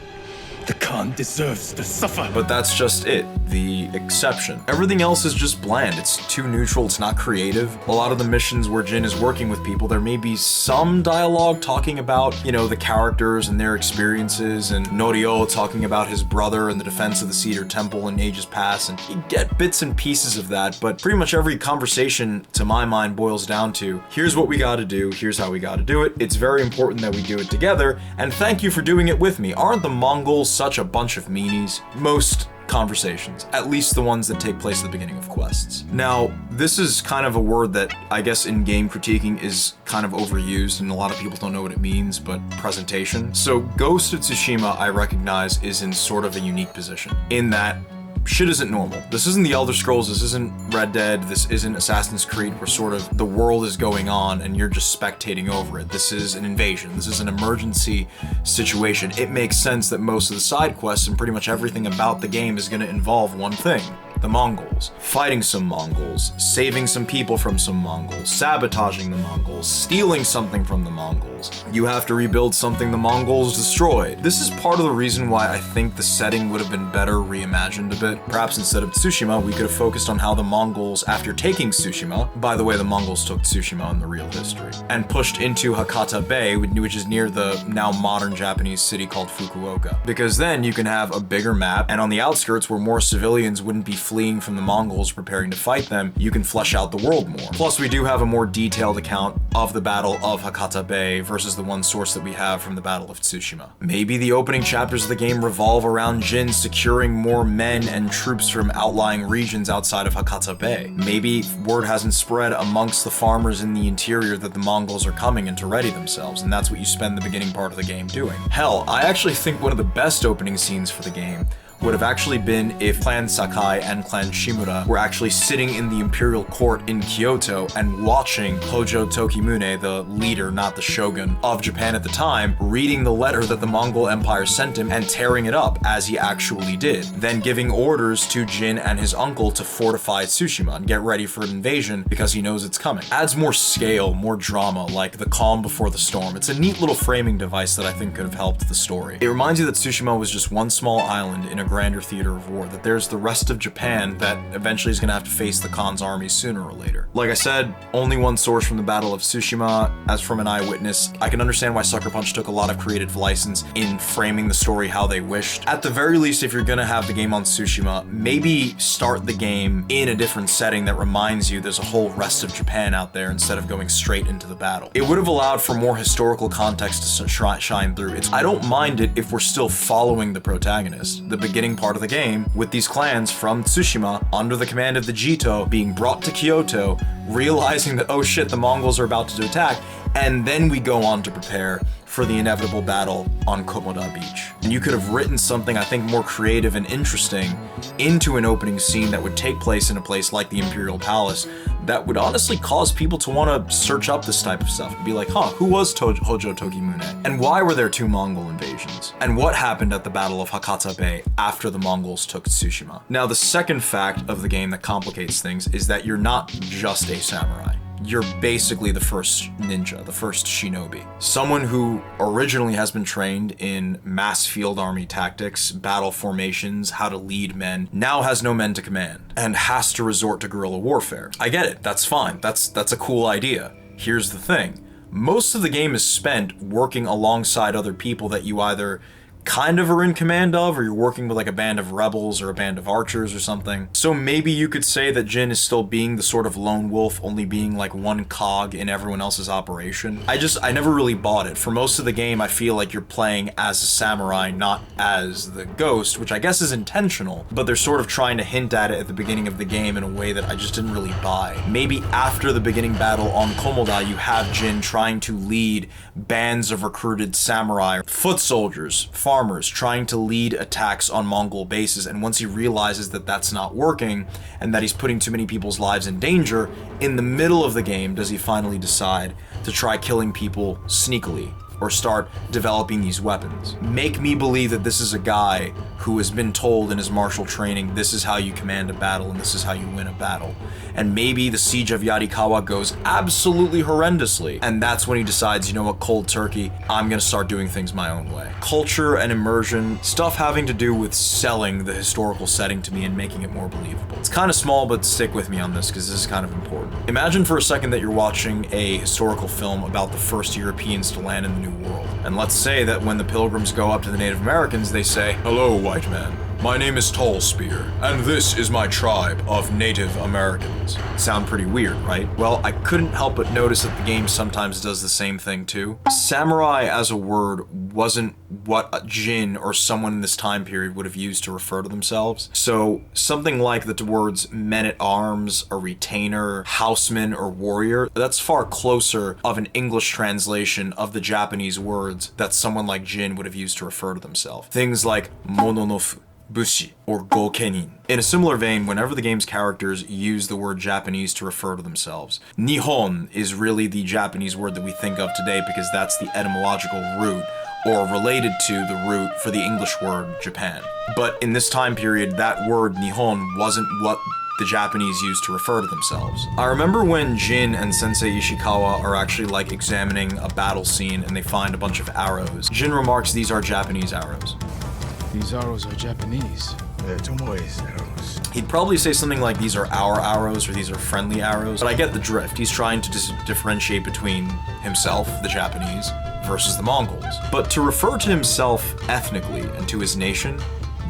The Khan deserves to suffer. But that's just it, the exception. Everything else is just bland. It's too neutral, it's not creative. A lot of the missions where Jin is working with people, there may be some dialogue talking about, the characters and their experiences, and Norio talking about his brother and the defense of the Cedar Temple in ages past, and you get bits and pieces of that, but pretty much every conversation, to my mind, boils down to, here's what we gotta do, here's how we gotta do it, it's very important that we do it together, and thank you for doing it with me. Aren't the Mongols such a bunch of meanies? Most conversations, at least the ones that take place at the beginning of quests. Now, this is kind of a word that I guess in game critiquing is kind of overused and a lot of people don't know what it means, but presentation. So Ghost of Tsushima, I recognize, is in sort of a unique position in that shit isn't normal. This isn't the Elder Scrolls, this isn't Red Dead, this isn't Assassin's Creed where sort of the world is going on and you're just spectating over it. This is an invasion. This is an emergency situation. It makes sense that most of the side quests and pretty much everything about the game is going to involve one thing. The Mongols. Fighting some Mongols, saving some people from some Mongols, sabotaging the Mongols, stealing something from the Mongols. You have to rebuild something the Mongols destroyed. This is part of the reason why I think the setting would have been better reimagined a bit. Perhaps instead of Tsushima, we could have focused on how the Mongols, after taking Tsushima, by the way, the Mongols took Tsushima in the real history, and pushed into Hakata Bay, which is near the now modern Japanese city called Fukuoka. Because then you can have a bigger map, and on the outskirts where more civilians wouldn't be fleeing from the Mongols preparing to fight them, you can flesh out the world more. Plus, we do have a more detailed account of the Battle of Hakata Bay versus the one source that we have from the Battle of Tsushima. Maybe the opening chapters of the game revolve around Jin securing more men and troops from outlying regions outside of Hakata Bay. Maybe word hasn't spread amongst the farmers in the interior that the Mongols are coming and to ready themselves, and that's what you spend the beginning part of the game doing. Hell, I actually think one of the best opening scenes for the game would have actually been if Clan Sakai and Clan Shimura were actually sitting in the imperial court in Kyoto and watching Hojo Tokimune, the leader, not the shogun, of Japan at the time, reading the letter that the Mongol Empire sent him and tearing it up as he actually did, then giving orders to Jin and his uncle to fortify Tsushima and get ready for an invasion because he knows it's coming. Adds more scale, more drama, like the calm before the storm. It's a neat little framing device that I think could have helped the story. It reminds you that Tsushima was just one small island in a grander theater of war, that there's the rest of Japan that eventually is going to have to face the Khan's army sooner or later. Like I said, only one source from the Battle of Tsushima, as from an eyewitness. I can understand why Sucker Punch took a lot of creative license in framing the story how they wished. At the very least, if you're going to have the game on Tsushima, maybe start the game in a different setting that reminds you there's a whole rest of Japan out there instead of going straight into the battle. It would have allowed for more historical context to shine through. I don't mind it if we're still following the protagonist. The beginning part of the game with these clans from Tsushima under the command of the Jito being brought to Kyoto, realizing that, oh shit, the Mongols are about to attack, and then we go on to prepare for the inevitable battle on Komoda Beach. And you could have written something, I think, more creative and interesting into an opening scene that would take place in a place like the Imperial Palace that would honestly cause people to want to search up this type of stuff and be like, huh, who was Hojo Tokimune? And why were there 2 Mongol invasions? And what happened at the Battle of Hakata Bay after the Mongols took Tsushima? Now, the second fact of the game that complicates things is that you're not just a samurai. You're basically the first ninja, the first shinobi. Someone who originally has been trained in mass field army tactics, battle formations, how to lead men, now has no men to command, and has to resort to guerrilla warfare. I get it, that's fine, that's a cool idea. Here's the thing. Most of the game is spent working alongside other people that you either kind of are in command of, or you're working with like a band of rebels or a band of archers or something. So maybe you could say that Jin is still being the sort of lone wolf, only being like one cog in everyone else's operation. I never really bought it. For most of the game, I feel like you're playing as a samurai, not as the ghost, which I guess is intentional, but they're sort of trying to hint at it at the beginning of the game in a way that I just didn't really buy. Maybe after the beginning battle on Komoda, you have Jin trying to lead bands of recruited samurai, foot soldiers, farmers, trying to lead attacks on Mongol bases, and once he realizes that that's not working and that he's putting too many people's lives in danger, in the middle of the game does he finally decide to try killing people sneakily or start developing these weapons. Make me believe that this is a guy who has been told in his martial training, this is how you command a battle and this is how you win a battle. And maybe the siege of Yarikawa goes absolutely horrendously, and that's when he decides, you know what, cold turkey, I'm gonna start doing things my own way. Culture and immersion, stuff having to do with selling the historical setting to me and making it more believable. It's kind of small, but stick with me on this because this is kind of important. Imagine for a second that you're watching a historical film about the first Europeans to land in the New World. And let's say that when the Pilgrims go up to the Native Americans, they say, "Hello, white man. My name is Tallspear, and this is my tribe of Native Americans." Sound pretty weird, right? Well, I couldn't help but notice that the game sometimes does the same thing too. Samurai as a word wasn't what a Jin or someone in this time period would have used to refer to themselves. So something like the words men-at-arms, a retainer, houseman, or warrior, that's far closer of an English translation of the Japanese words that someone like Jin would have used to refer to themselves. Things like mononofu, bushi, or gokenin. In a similar vein, whenever the game's characters use the word Japanese to refer to themselves, Nihon is really the Japanese word that we think of today because that's the etymological root, or related to the root for the English word Japan. But in this time period, that word Nihon wasn't what the Japanese used to refer to themselves. I remember when Jin and Sensei Ishikawa are actually like examining a battle scene and they find a bunch of arrows. Jin remarks these are Japanese arrows. These arrows are Japanese. They're Tomoe's arrows. He'd probably say something like these are our arrows or these are friendly arrows, but I get the drift. He's trying to differentiate between himself, the Japanese, versus the Mongols. But to refer to himself ethnically and to his nation,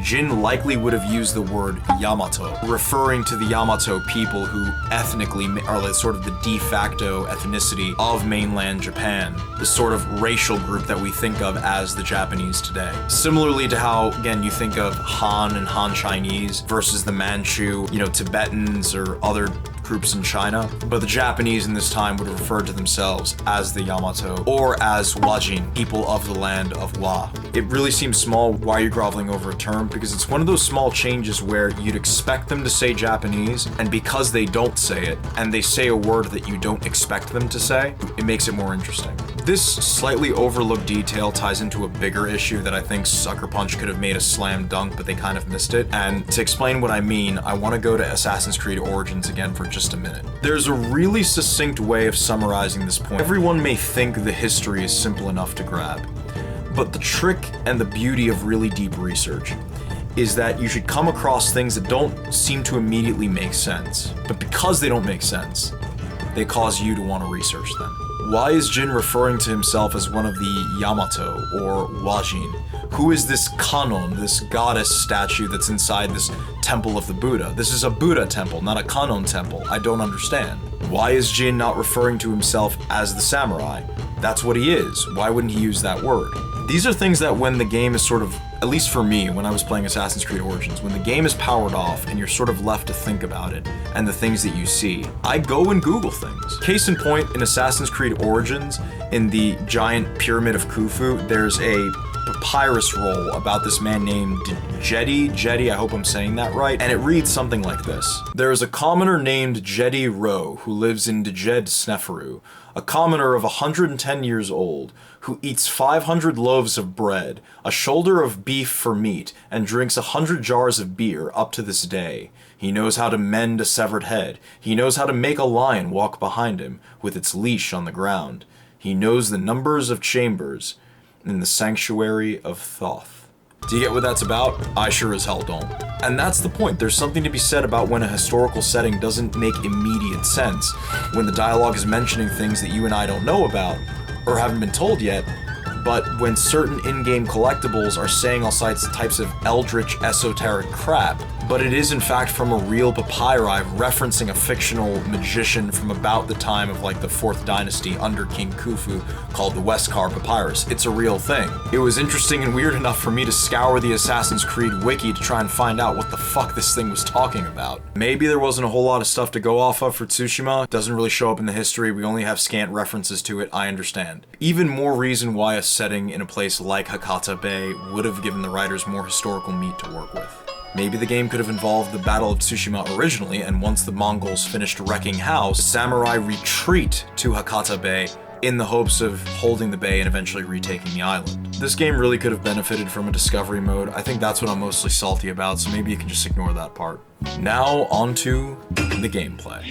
Jin likely would have used the word Yamato, referring to the Yamato people who ethnically are like sort of the de facto ethnicity of mainland Japan, the sort of racial group that we think of as the Japanese today. Similarly to how, again, you think of Han and Han Chinese versus the Manchu, Tibetans or other groups in China, but the Japanese in this time would have referred to themselves as the Yamato or as Wajin, people of the land of Wa. It really seems small. Why are you groveling over a term? Because it's one of those small changes where you'd expect them to say Japanese, and because they don't say it, and they say a word that you don't expect them to say, it makes it more interesting. This slightly overlooked detail ties into a bigger issue that I think Sucker Punch could have made a slam dunk, but they kind of missed it. And to explain what I mean, I want to go to Assassin's Creed Origins again for just a minute. There's a really succinct way of summarizing this point. Everyone may think the history is simple enough to grab, but the trick and the beauty of really deep research is that you should come across things that don't seem to immediately make sense, but because they don't make sense, they cause you to want to research them. Why is Jin referring to himself as one of the Yamato or Wajin? Who is this Kanon, this goddess statue that's inside this temple of the Buddha? This is a Buddha temple, not a Kanon temple. I don't understand. Why is Jin not referring to himself as the samurai? That's what he is. Why wouldn't he use that word? These are things that when the game is sort of, at least for me, when I was playing Assassin's Creed Origins, when the game is powered off and you're sort of left to think about it and the things that you see, I go and Google things. Case in point, in Assassin's Creed Origins, in the giant pyramid of Khufu, there's a papyrus roll about this man named Jedi, I hope I'm saying that right, and it reads something like this. There is a commoner named Jedi Ro who lives in Djed Sneferu, a commoner of 110 years old, who eats 500 loaves of bread, a shoulder of beef for meat, and drinks 100 jars of beer up to this day. He knows how to mend a severed head. He knows how to make a lion walk behind him with its leash on the ground. He knows the numbers of chambers in the sanctuary of Thoth. Do you get what that's about? I sure as hell don't. And that's the point. There's something to be said about when a historical setting doesn't make immediate sense, when the dialogue is mentioning things that you and I don't know about, or haven't been told yet, but when certain in-game collectibles are saying all types of eldritch, esoteric crap, but it is in fact from a real papyri referencing a fictional magician from about the time of like the 4th dynasty under King Khufu called the Westcar Papyrus. It's a real thing. It was interesting and weird enough for me to scour the Assassin's Creed wiki to try and find out what the fuck this thing was talking about. Maybe there wasn't a whole lot of stuff to go off of for Tsushima. It doesn't really show up in the history. We only have scant references to it. I understand. Even more reason why a setting in a place like Hakata Bay would have given the writers more historical meat to work with. Maybe the game could have involved the Battle of Tsushima originally, and once the Mongols finished wrecking house, the samurai retreat to Hakata Bay in the hopes of holding the bay and eventually retaking the island. This game really could have benefited from a discovery mode. I think that's what I'm mostly salty about, so maybe you can just ignore that part. Now onto the gameplay.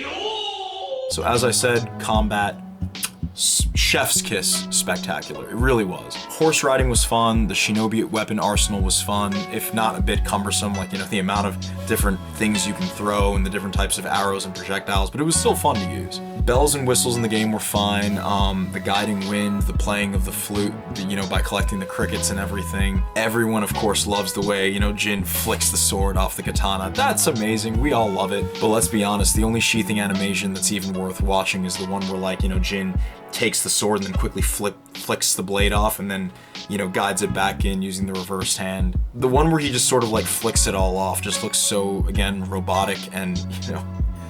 So as I said, combat, chef's kiss spectacular. It really was. Horse riding was fun, the shinobi weapon arsenal was fun, if not a bit cumbersome, like, you know, the amount of different things you can throw and the different types of arrows and projectiles, but it was still fun to use. Bells and whistles in the game were fine, the guiding wind, the playing of the flute, you know, by collecting the crickets and everything. Everyone, of course, loves the way, you know, Jin flicks the sword off the katana. That's amazing, we all love it. But let's be honest, the only sheathing animation that's even worth watching is the one where, like, you know, Jin takes the sword and then quickly flicks the blade off and then, you know, guides it back in using the reversed hand. The one where he just sort of like flicks it all off just looks so, again, robotic and, you know,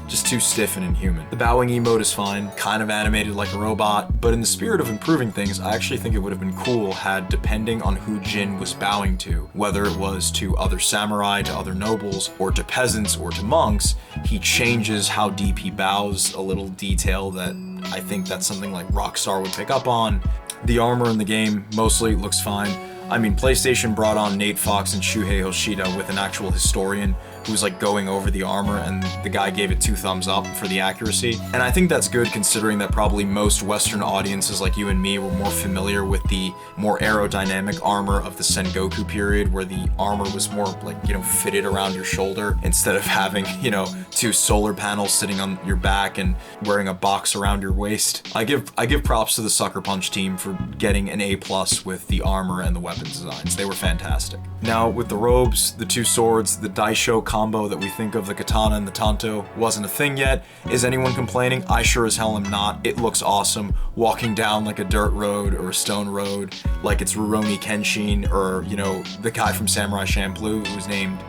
just too stiff and inhuman. The bowing emote is fine, kind of animated like a robot, but in the spirit of improving things, I actually think it would have been cool had, depending on who Jin was bowing to, whether it was to other samurai, to other nobles, or to peasants, or to monks, he changes how deep he bows, a little detail that I think that's something like Rockstar would pick up on. The armor in the game mostly looks fine. I mean, PlayStation brought on Nate Fox and Shuhei Hoshida with an actual historian who was like going over the armor, and the guy gave it 2 thumbs up for the accuracy. And I think that's good considering that probably most Western audiences like you and me were more familiar with the more aerodynamic armor of the Sengoku period, where the armor was more like, you know, fitted around your shoulder instead of having, you know, 2 solar panels sitting on your back and wearing a box around your waist. I give props to the Sucker Punch team for getting an A+ with the armor and the weapon designs. They were fantastic. Now, with the robes, the 2 swords, the Daisho combo that we think of, the katana and the tanto, wasn't a thing yet. Is anyone complaining? I sure as hell am not. It looks awesome. Walking down like a dirt road or a stone road, like it's Rurouni Kenshin, or, you know, the guy from Samurai Champloo who's named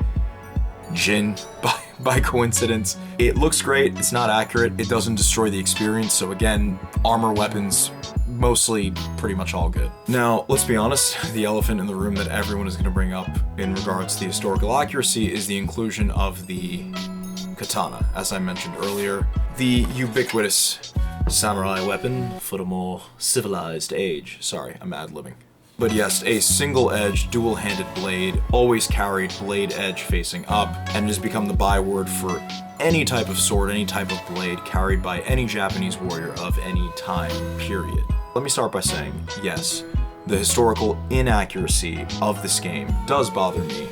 Jin by coincidence. It looks great, it's not accurate, it doesn't destroy the experience, so again, armor, weapons, mostly pretty much all good. Now, let's be honest, the elephant in the room that everyone is going to bring up in regards to the historical accuracy is the inclusion of the katana, as I mentioned earlier. The ubiquitous samurai weapon for a more civilized age. Sorry, I'm ad-libbing. But yes, a single-edged, dual-handed blade, always carried blade edge facing up, and has become the byword for any type of sword, any type of blade carried by any Japanese warrior of any time, period. Let me start by saying, yes, the historical inaccuracy of this game does bother me.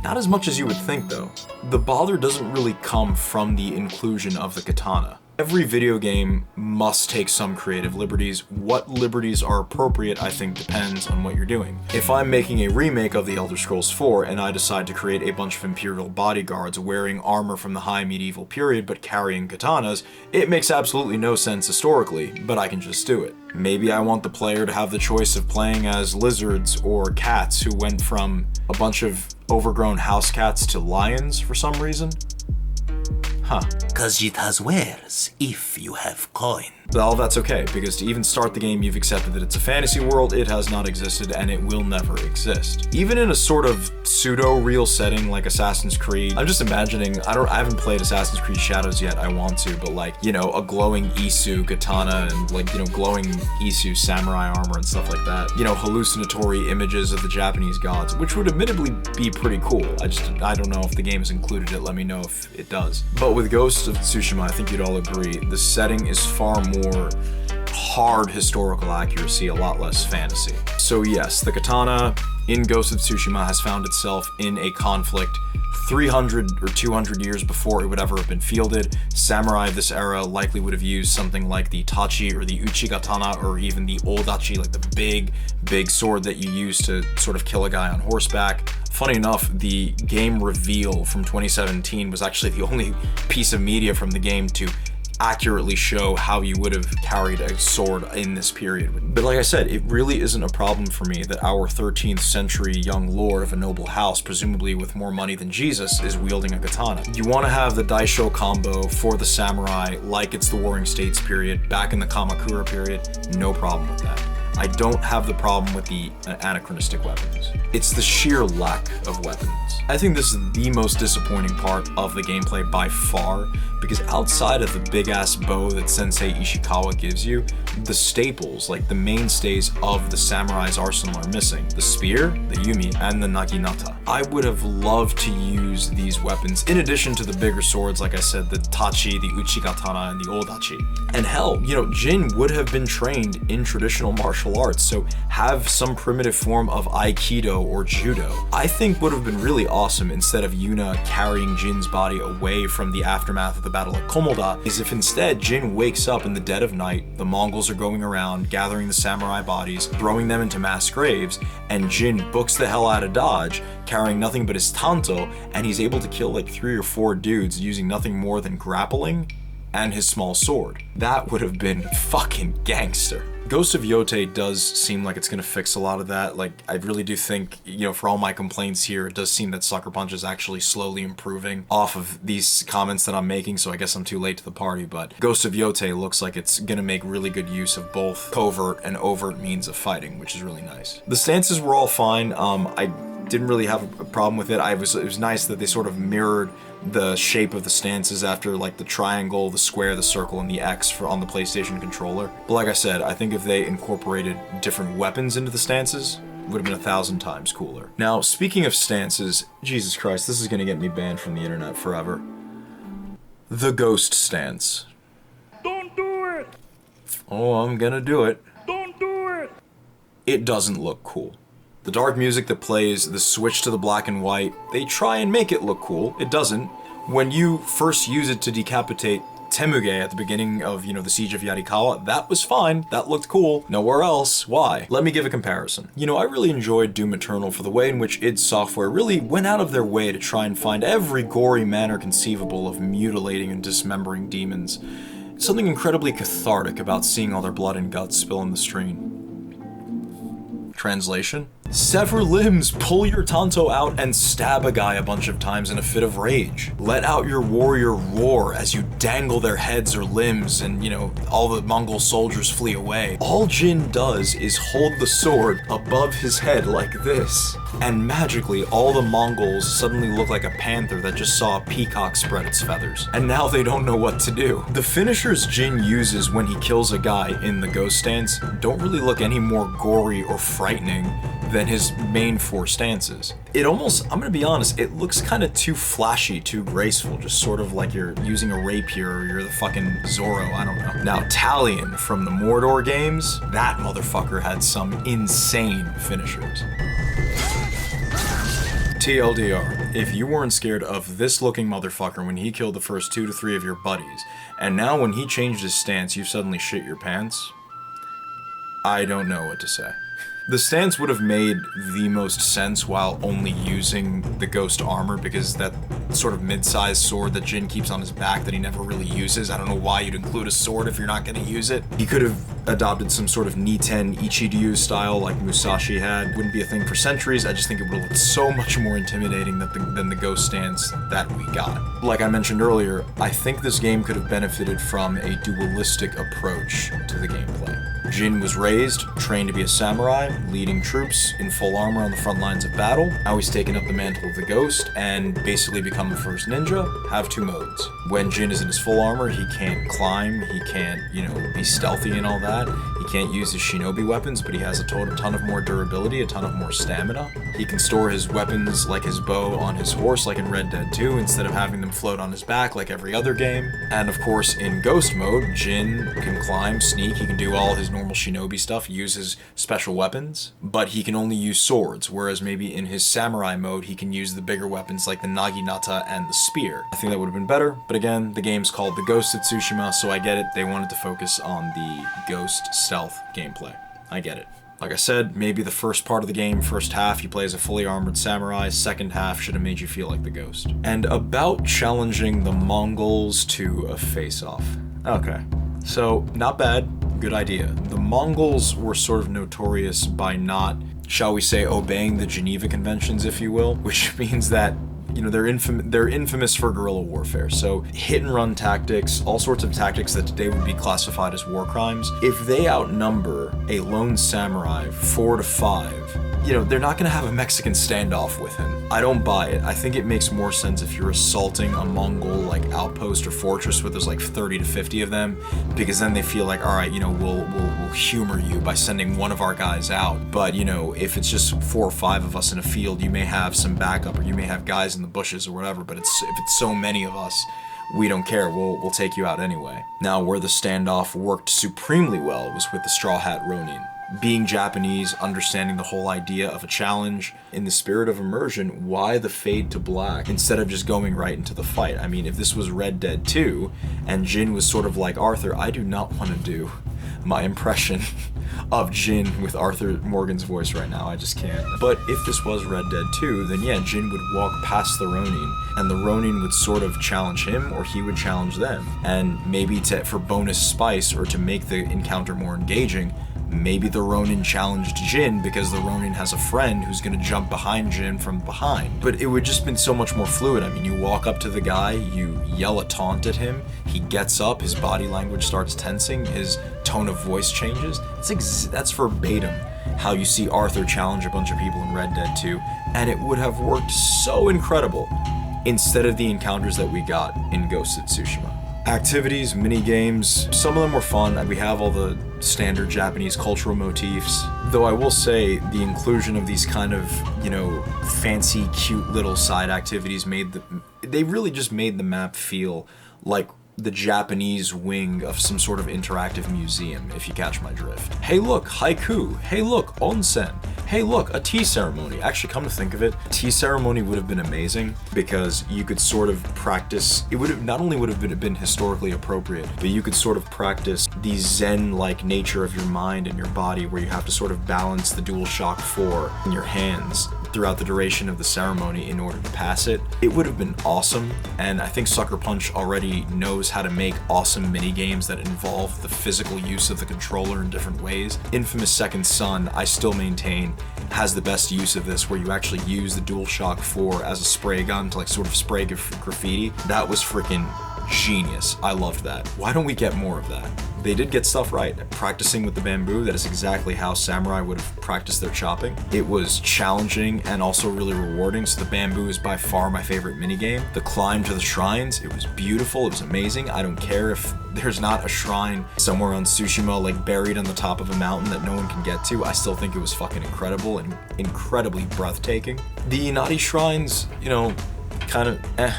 Not as much as you would think, though. The bother doesn't really come from the inclusion of the katana. Every video game must take some creative liberties. What liberties are appropriate, I think, depends on what you're doing. If I'm making a remake of The Elder Scrolls 4 and I decide to create a bunch of Imperial bodyguards wearing armor from the high medieval period but carrying katanas, it makes absolutely no sense historically, but I can just do it. Maybe I want the player to have the choice of playing as lizards or cats who went from a bunch of overgrown house cats to lions for some reason. Huh. 'Cause it has wares if you have coin. Well, that's okay, because to even start the game, you've accepted that it's a fantasy world, it has not existed, and it will never exist. Even in a sort of pseudo-real setting like Assassin's Creed, I'm just imagining, I haven't played Assassin's Creed Shadows yet, I want to, but like, you know, a glowing Isu katana and like, you know, glowing Isu samurai armor and stuff like that. You know, hallucinatory images of the Japanese gods, which would admittedly be pretty cool. I don't know if the game has included it, let me know if it does. But with Ghost of Tsushima, I think you'd all agree, the setting is far more hard historical accuracy, a lot less fantasy. So yes, the katana in Ghost of Tsushima has found itself in a conflict 300 or 200 years before it would ever have been fielded. Samurai of this era likely would have used something like the tachi or the uchigatana or even the odachi, like the big sword that you use to sort of kill a guy on horseback. Funny enough, the game reveal from 2017 was actually the only piece of media from the game to accurately show how you would have carried a sword in this period. But like I said, it really isn't a problem for me that our 13th century young lord of a noble house, presumably with more money than Jesus, is wielding a katana. You want to have the Daisho combo for the samurai like it's the Warring States period, back in the Kamakura period, no problem with that. I don't have the problem with the anachronistic weapons. It's the sheer lack of weapons. I think this is the most disappointing part of the gameplay by far, because outside of the big-ass bow that Sensei Ishikawa gives you, the staples, like the mainstays of the samurai's arsenal are missing. The spear, the yumi, and the naginata. I would have loved to use these weapons in addition to the bigger swords, like I said, the tachi, the uchigatana, and the odachi. And hell, you know, Jin would have been trained in traditional martial arts, so have some primitive form of aikido or judo. I think would have been really awesome instead of Yuna carrying Jin's body away from the aftermath of the Battle of Komoda, is if instead Jin wakes up in the dead of night, the Mongols are going around gathering the samurai bodies, throwing them into mass graves, and Jin books the hell out of dodge, carrying nothing but his tanto, and he's able to kill like 3 or 4 dudes using nothing more than grappling and his small sword. That would have been fucking gangster. Ghost of Yote does seem like it's gonna fix a lot of that. Like, I really do think, you know, for all my complaints here, it does seem that Sucker Punch is actually slowly improving off of these comments that I'm making, so I guess I'm too late to the party, but Ghost of Yote looks like it's gonna make really good use of both covert and overt means of fighting, which is really nice. The stances were all fine. I didn't really have a problem with it. It was nice that they sort of mirrored the shape of the stances after like the triangle, the square, the circle, and the X on the PlayStation controller. But like I said, I think if they incorporated different weapons into the stances, it would have been 1,000 times cooler. Now, speaking of stances, Jesus Christ, this is gonna get me banned from the internet forever. The ghost stance. Don't do it! Oh, I'm gonna do it. Don't do it! It doesn't look cool. The dark music that plays, the switch to the black and white, they try and make it look cool. It doesn't. When you first use it to decapitate Temuge at the beginning of, you know, the Siege of Yarikawa, that was fine. That looked cool. Nowhere else. Why? Let me give a comparison. You know, I really enjoyed Doom Eternal for the way in which id Software really went out of their way to try and find every gory manner conceivable of mutilating and dismembering demons. Something incredibly cathartic about seeing all their blood and guts spill on the screen. Translation? Sever limbs, pull your tanto out, and stab a guy a bunch of times in a fit of rage. Let out your warrior roar as you dangle their heads or limbs and, you know, all the Mongol soldiers flee away. All Jin does is hold the sword above his head like this, and magically all the Mongols suddenly look like a panther that just saw a peacock spread its feathers. And now they don't know what to do. The finishers Jin uses when he kills a guy in the ghost stance don't really look any more gory or frightening than his main 4 stances. It almost, I'm gonna be honest, it looks kind of too flashy, too graceful, just sort of like you're using a rapier or you're the fucking Zorro, I don't know. Now, Talion from the Mordor games, that motherfucker had some insane finishers. TLDR, if you weren't scared of this looking motherfucker when he killed the first 2 to 3 of your buddies, and now when he changed his stance you suddenly shit your pants, I don't know what to say. The stance would have made the most sense while only using the ghost armor, because that sort of mid-sized sword that Jin keeps on his back that he never really uses, I don't know why you'd include a sword if you're not gonna use it. He could have adopted some sort of Niten Ichiryu style like Musashi had. Wouldn't be a thing for centuries. I just think it would have looked so much more intimidating than the ghost stance that we got. Like I mentioned earlier, I think this game could have benefited from a dualistic approach to the gameplay. Jin was raised, trained to be a samurai, leading troops in full armor on the front lines of battle. Now he's taken up the mantle of the ghost and basically become the first ninja. Have 2 modes. When Jin is in his full armor, he can't climb, he can't, you know, be stealthy and all that. He can't use his shinobi weapons, but he has a ton of more durability, a ton of more stamina. He can store his weapons like his bow on his horse like in Red Dead 2 instead of having them float on his back like every other game. And of course, in ghost mode, Jin can climb, sneak, he can do all his normal shinobi stuff, use his special weapons, but he can only use swords, whereas maybe in his samurai mode he can use the bigger weapons like the naginata and the spear. I think that would have been better, but again, the game's called The Ghost of Tsushima, so I get it. They wanted to focus on the ghost stealth gameplay. I get it. Like I said, maybe the first part of the game, first half, you play as a fully armored samurai, second half should have made you feel like the ghost. And about challenging the Mongols to a face-off. Okay, so not bad, good idea. The Mongols were sort of notorious by not, shall we say, obeying the Geneva Conventions, if you will, which means that you know, they're infamous for guerrilla warfare. So hit and run tactics, all sorts of tactics that today would be classified as war crimes. If they outnumber a lone samurai 4 to 5, you know, they're not gonna have a Mexican standoff with him. I don't buy it. I think it makes more sense if you're assaulting a Mongol like outpost or fortress where there's like 30 to 50 of them, because then they feel like, all right, you know, we'll humor you by sending one of our guys out. But you know, if it's just 4 or 5 of us in a field, you may have some backup, or you may have guys in the bushes or whatever. But if it's so many of us, we don't care. We'll take you out anyway. Now, where the standoff worked supremely well was with the Straw Hat Ronin. Being Japanese, understanding the whole idea of a challenge, in the spirit of immersion, why the fade to black instead of just going right into the fight? I mean, if this was Red Dead 2 and Jin was sort of like Arthur, I do not want to do my impression of Jin with Arthur Morgan's voice right now. I just can't. But if this was Red Dead 2, then yeah, Jin would walk past the Ronin, and the Ronin would sort of challenge him, or he would challenge them. And maybe for bonus spice, or to make the encounter more engaging, maybe the Ronin challenged Jin because the Ronin has a friend who's gonna jump behind Jin from behind. But it would just been so much more fluid. I mean, you walk up to the guy, you yell a taunt at him, he gets up, his body language starts tensing, his tone of voice changes. That's verbatim how you see Arthur challenge a bunch of people in Red Dead 2, and it would have worked so incredible instead of the encounters that we got in Ghost of Tsushima. Activities, mini games, some of them were fun. We have all the standard Japanese cultural motifs, though I will say the inclusion of these kind of, you know, fancy, cute little side activities they really just made the map feel like the Japanese wing of some sort of interactive museum, if you catch my drift. Hey look, haiku. Hey look, onsen. Hey look, a tea ceremony. Actually, come to think of it, a tea ceremony would have been amazing because you could sort of practice, it would have not only would have been historically appropriate, but you could sort of practice the zen-like nature of your mind and your body, where you have to sort of balance the DualShock 4 in your hands throughout the duration of the ceremony in order to pass it. It would have been awesome, and I think Sucker Punch already knows how to make awesome mini games that involve the physical use of the controller in different ways. Infamous Second Son, I still maintain, has the best use of this, where you actually use the DualShock 4 as a spray gun to like sort of spray graffiti. That was freaking genius. I loved that. Why don't we get more of that? They did get stuff right. Practicing with the bamboo, that is exactly how samurai would have practiced their chopping. It was challenging and also really rewarding, so the bamboo is by far my favorite minigame. The climb to the shrines, it was beautiful, it was amazing. I don't care if there's not a shrine somewhere on Tsushima, like buried on the top of a mountain that no one can get to. I still think it was fucking incredible and incredibly breathtaking. The Inari shrines, you know, kind of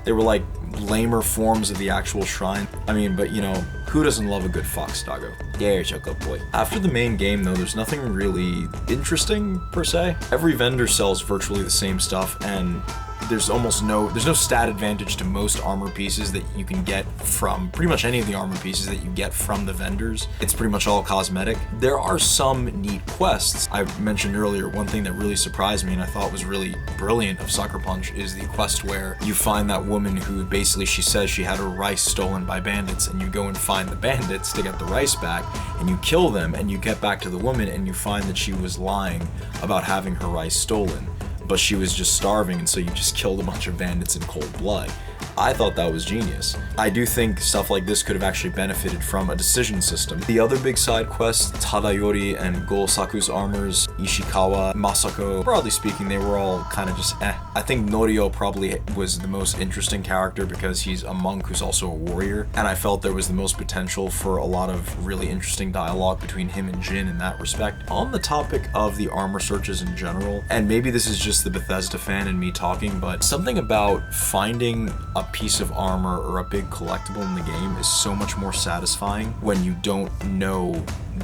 they were like lamer forms of the actual shrine. I mean, but you know, who doesn't love a good fox doggo? There's a good boy. After the main game though, there's nothing really interesting per se. Every vendor sells virtually the same stuff, and there's no stat advantage to most armor pieces that you can get from pretty much any of the armor pieces that you get from the vendors. It's pretty much all cosmetic. There are some neat quests. I mentioned earlier, one thing that really surprised me and I thought was really brilliant of Sucker Punch is the quest where you find that woman who basically, she says she had her rice stolen by bandits, and you go and find the bandits to get the rice back, and you kill them, and you get back to the woman and you find that she was lying about having her rice stolen, but she was just starving, and so you just killed a bunch of bandits in cold blood. I thought that was genius. I do think stuff like this could have actually benefited from a decision system. The other big side quests, Tadayori and Gosaku's armors, Ishikawa, Masako, broadly speaking, they were all kind of just eh. I think Norio probably was the most interesting character because he's a monk who's also a warrior, and I felt there was the most potential for a lot of really interesting dialogue between him and Jin in that respect. On the topic of the armor searches in general, and maybe this is just the Bethesda fan in me talking, but something about finding a piece of armor or a big collectible in the game is so much more satisfying when you don't know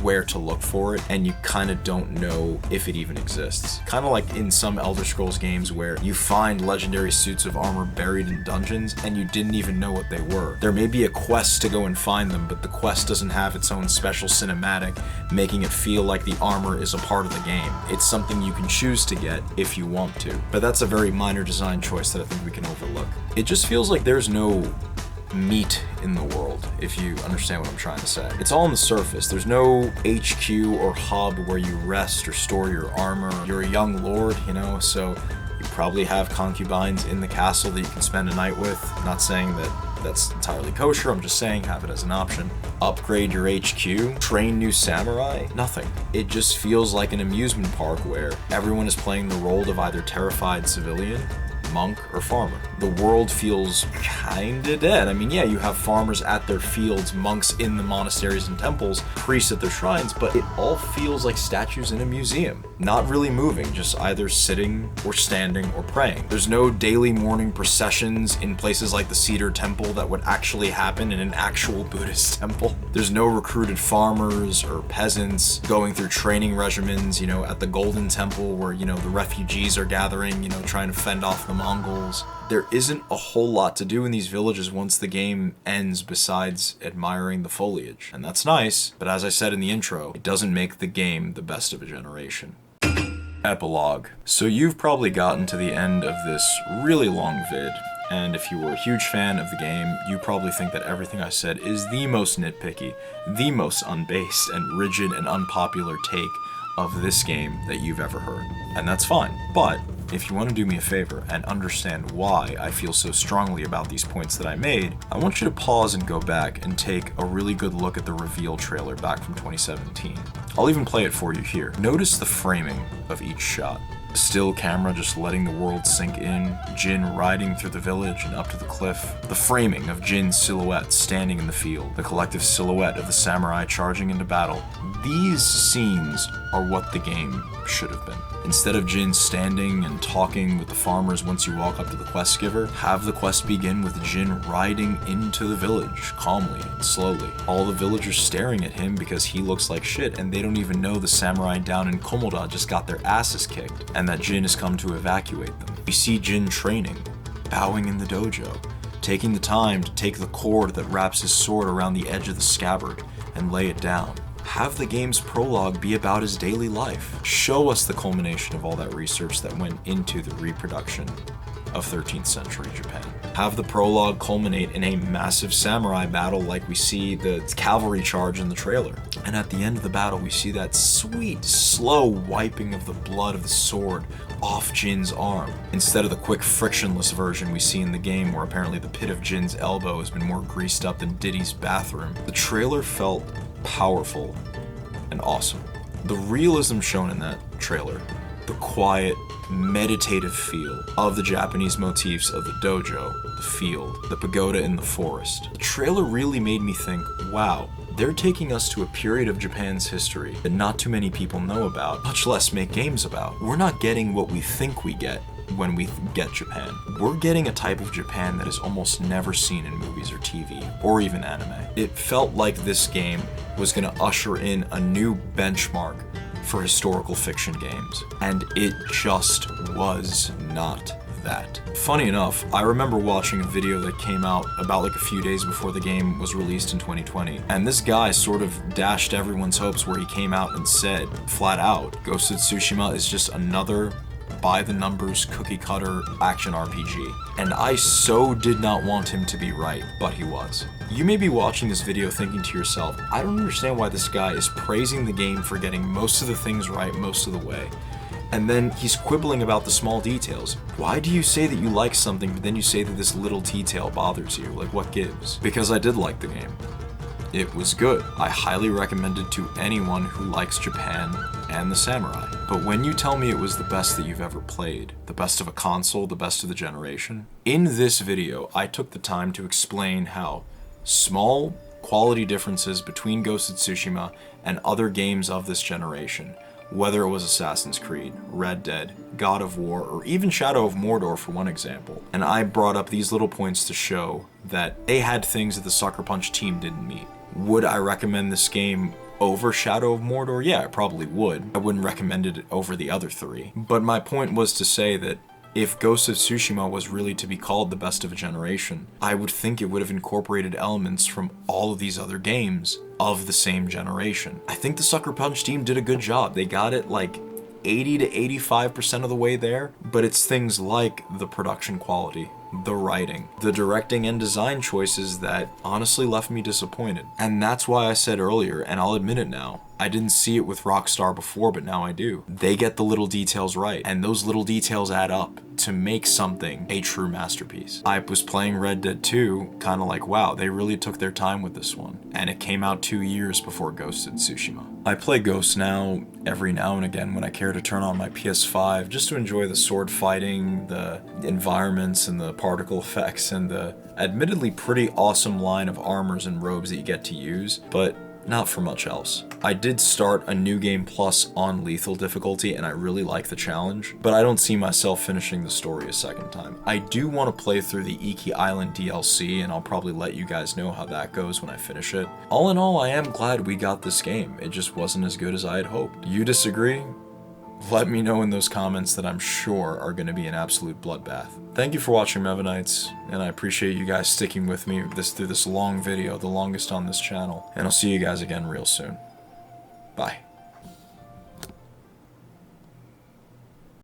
where to look for it and you kind of don't know if it even exists. Kind of like in some Elder Scrolls games where you find legendary suits of armor buried in dungeons and you didn't even know what they were. There may be a quest to go and find them, but the quest doesn't have its own special cinematic, making it feel like the armor is a part of the game. It's something you can choose to get if you want to, but that's a very minor design choice that I think we can overlook. It just feels like there's no meat in the world, if you understand what I'm trying to say. It's all on the surface. There's no HQ or hub where you rest or store your armor. You're a young lord, you know, so You probably have concubines in the castle that you can spend a night with. Not saying that that's entirely kosher, I'm just saying have it as an option. Upgrade your HQ, train new samurai, nothing. It just feels like an amusement park where everyone is playing the role of either terrified civilian, monk, or farmer. The world feels kinda dead. I mean, yeah, you have farmers at their fields, monks in the monasteries and temples, priests at their shrines, but it all feels like statues in a museum. Not really moving, just either sitting or standing or praying. There's no daily morning processions in places like the Cedar Temple that would actually happen in an actual Buddhist temple. There's no recruited farmers or peasants going through training regimens, at the Golden Temple where, the refugees are gathering, trying to fend off the Mongols. There isn't a whole lot to do in these villages once the game ends besides admiring the foliage. And that's nice, but as I said in the intro, it doesn't make the game the best of a generation. Epilogue. So you've probably gotten to the end of this really long vid, and if you were a huge fan of the game, you probably think that everything I said is the most nitpicky, the most unbased and rigid and unpopular take of this game that you've ever heard. And that's fine, but if you want to do me a favor and understand why I feel so strongly about these points that I made, I want you to pause and go back and take a really good look at the reveal trailer back from 2017. I'll even play it for you here. Notice the framing of each shot. Still camera just letting the world sink in, Jin riding through the village and up to the cliff, the framing of Jin's silhouette standing in the field, the collective silhouette of the samurai charging into battle. These scenes are what the game should have been. Instead of Jin standing and talking with the farmers once you walk up to the quest giver, have the quest begin with Jin riding into the village, calmly and slowly. All the villagers staring at him because he looks like shit, and they don't even know the samurai down in Komoda just got their asses kicked, and that Jin has come to evacuate them. We see Jin training, bowing in the dojo, taking the time to take the cord that wraps his sword around the edge of the scabbard and lay it down. Have the game's prologue be about his daily life. Show us the culmination of all that research that went into the reproduction of 13th century Japan. Have the prologue culminate in a massive samurai battle like we see the cavalry charge in the trailer. And at the end of the battle, we see that sweet, slow wiping of the blood of the sword off Jin's arm, instead of the quick, frictionless version we see in the game where apparently the pit of Jin's elbow has been more greased up than Diddy's bathroom. The trailer felt powerful and awesome. The realism shown in that trailer, the quiet, meditative feel of the Japanese motifs of the dojo, the field, the pagoda in the forest. The trailer really made me think, wow, they're taking us to a period of Japan's history that not too many people know about, much less make games about. We're not getting what we think we get when we get Japan. We're getting a type of Japan that is almost never seen in movies or TV, or even anime. It felt like this game was going to usher in a new benchmark for historical fiction games, and it just was not that. Funny enough, I remember watching a video that came out about like a few days before the game was released in 2020, and this guy sort of dashed everyone's hopes where he came out and said, flat out, Ghost of Tsushima is just another by-the-numbers cookie-cutter action RPG. And I so did not want him to be right, but he was. You may be watching this video thinking to yourself, I don't understand why this guy is praising the game for getting most of the things right most of the way, and then he's quibbling about the small details. Why do you say that you like something, but then you say that this little detail bothers you? Like, what gives? Because I did like the game. It was good. I highly recommend it to anyone who likes Japan and the samurai. But when you tell me it was the best that you've ever played, the best of a console, the best of the generation, in this video, I took the time to explain how small quality differences between Ghost of Tsushima and other games of this generation, whether it was Assassin's Creed, Red Dead, God of War, or even Shadow of Mordor for one example. And I brought up these little points to show that they had things that the Sucker Punch team didn't meet. Would I recommend this game over Shadow of Mordor? Yeah, I probably would. I wouldn't recommend it over the other three. But my point was to say that if Ghost of Tsushima was really to be called the best of a generation, I would think it would have incorporated elements from all of these other games of the same generation. I think the Sucker Punch team did a good job. They got it like 80 to 85% of the way there, but it's things like the production quality, the writing, the directing and design choices that honestly left me disappointed. And that's why I said earlier, and I'll admit it now, I didn't see it with Rockstar before, but now I do. They get the little details right, and those little details add up to make something a true masterpiece. I was playing Red Dead 2, kind of like, wow, they really took their time with this one, and it came out 2 years before Ghost of Tsushima. I play Ghost now every now and again when I care to turn on my PS5 just to enjoy the sword fighting, the environments and the particle effects, and the admittedly pretty awesome line of armors and robes that you get to use, but not for much else. I did start a New Game Plus on lethal difficulty and I really like the challenge, but I don't see myself finishing the story a second time. I do want to play through the Iki Island DLC and I'll probably let you guys know how that goes when I finish it. All in all, I am glad we got this game. It just wasn't as good as I had hoped. You disagree? Let me know in those comments that I'm sure are going to be an absolute bloodbath. Thank you for watching, Mevanites, and I appreciate you guys sticking with me through this long video, the longest on this channel, and I'll see you guys again real soon. Bye.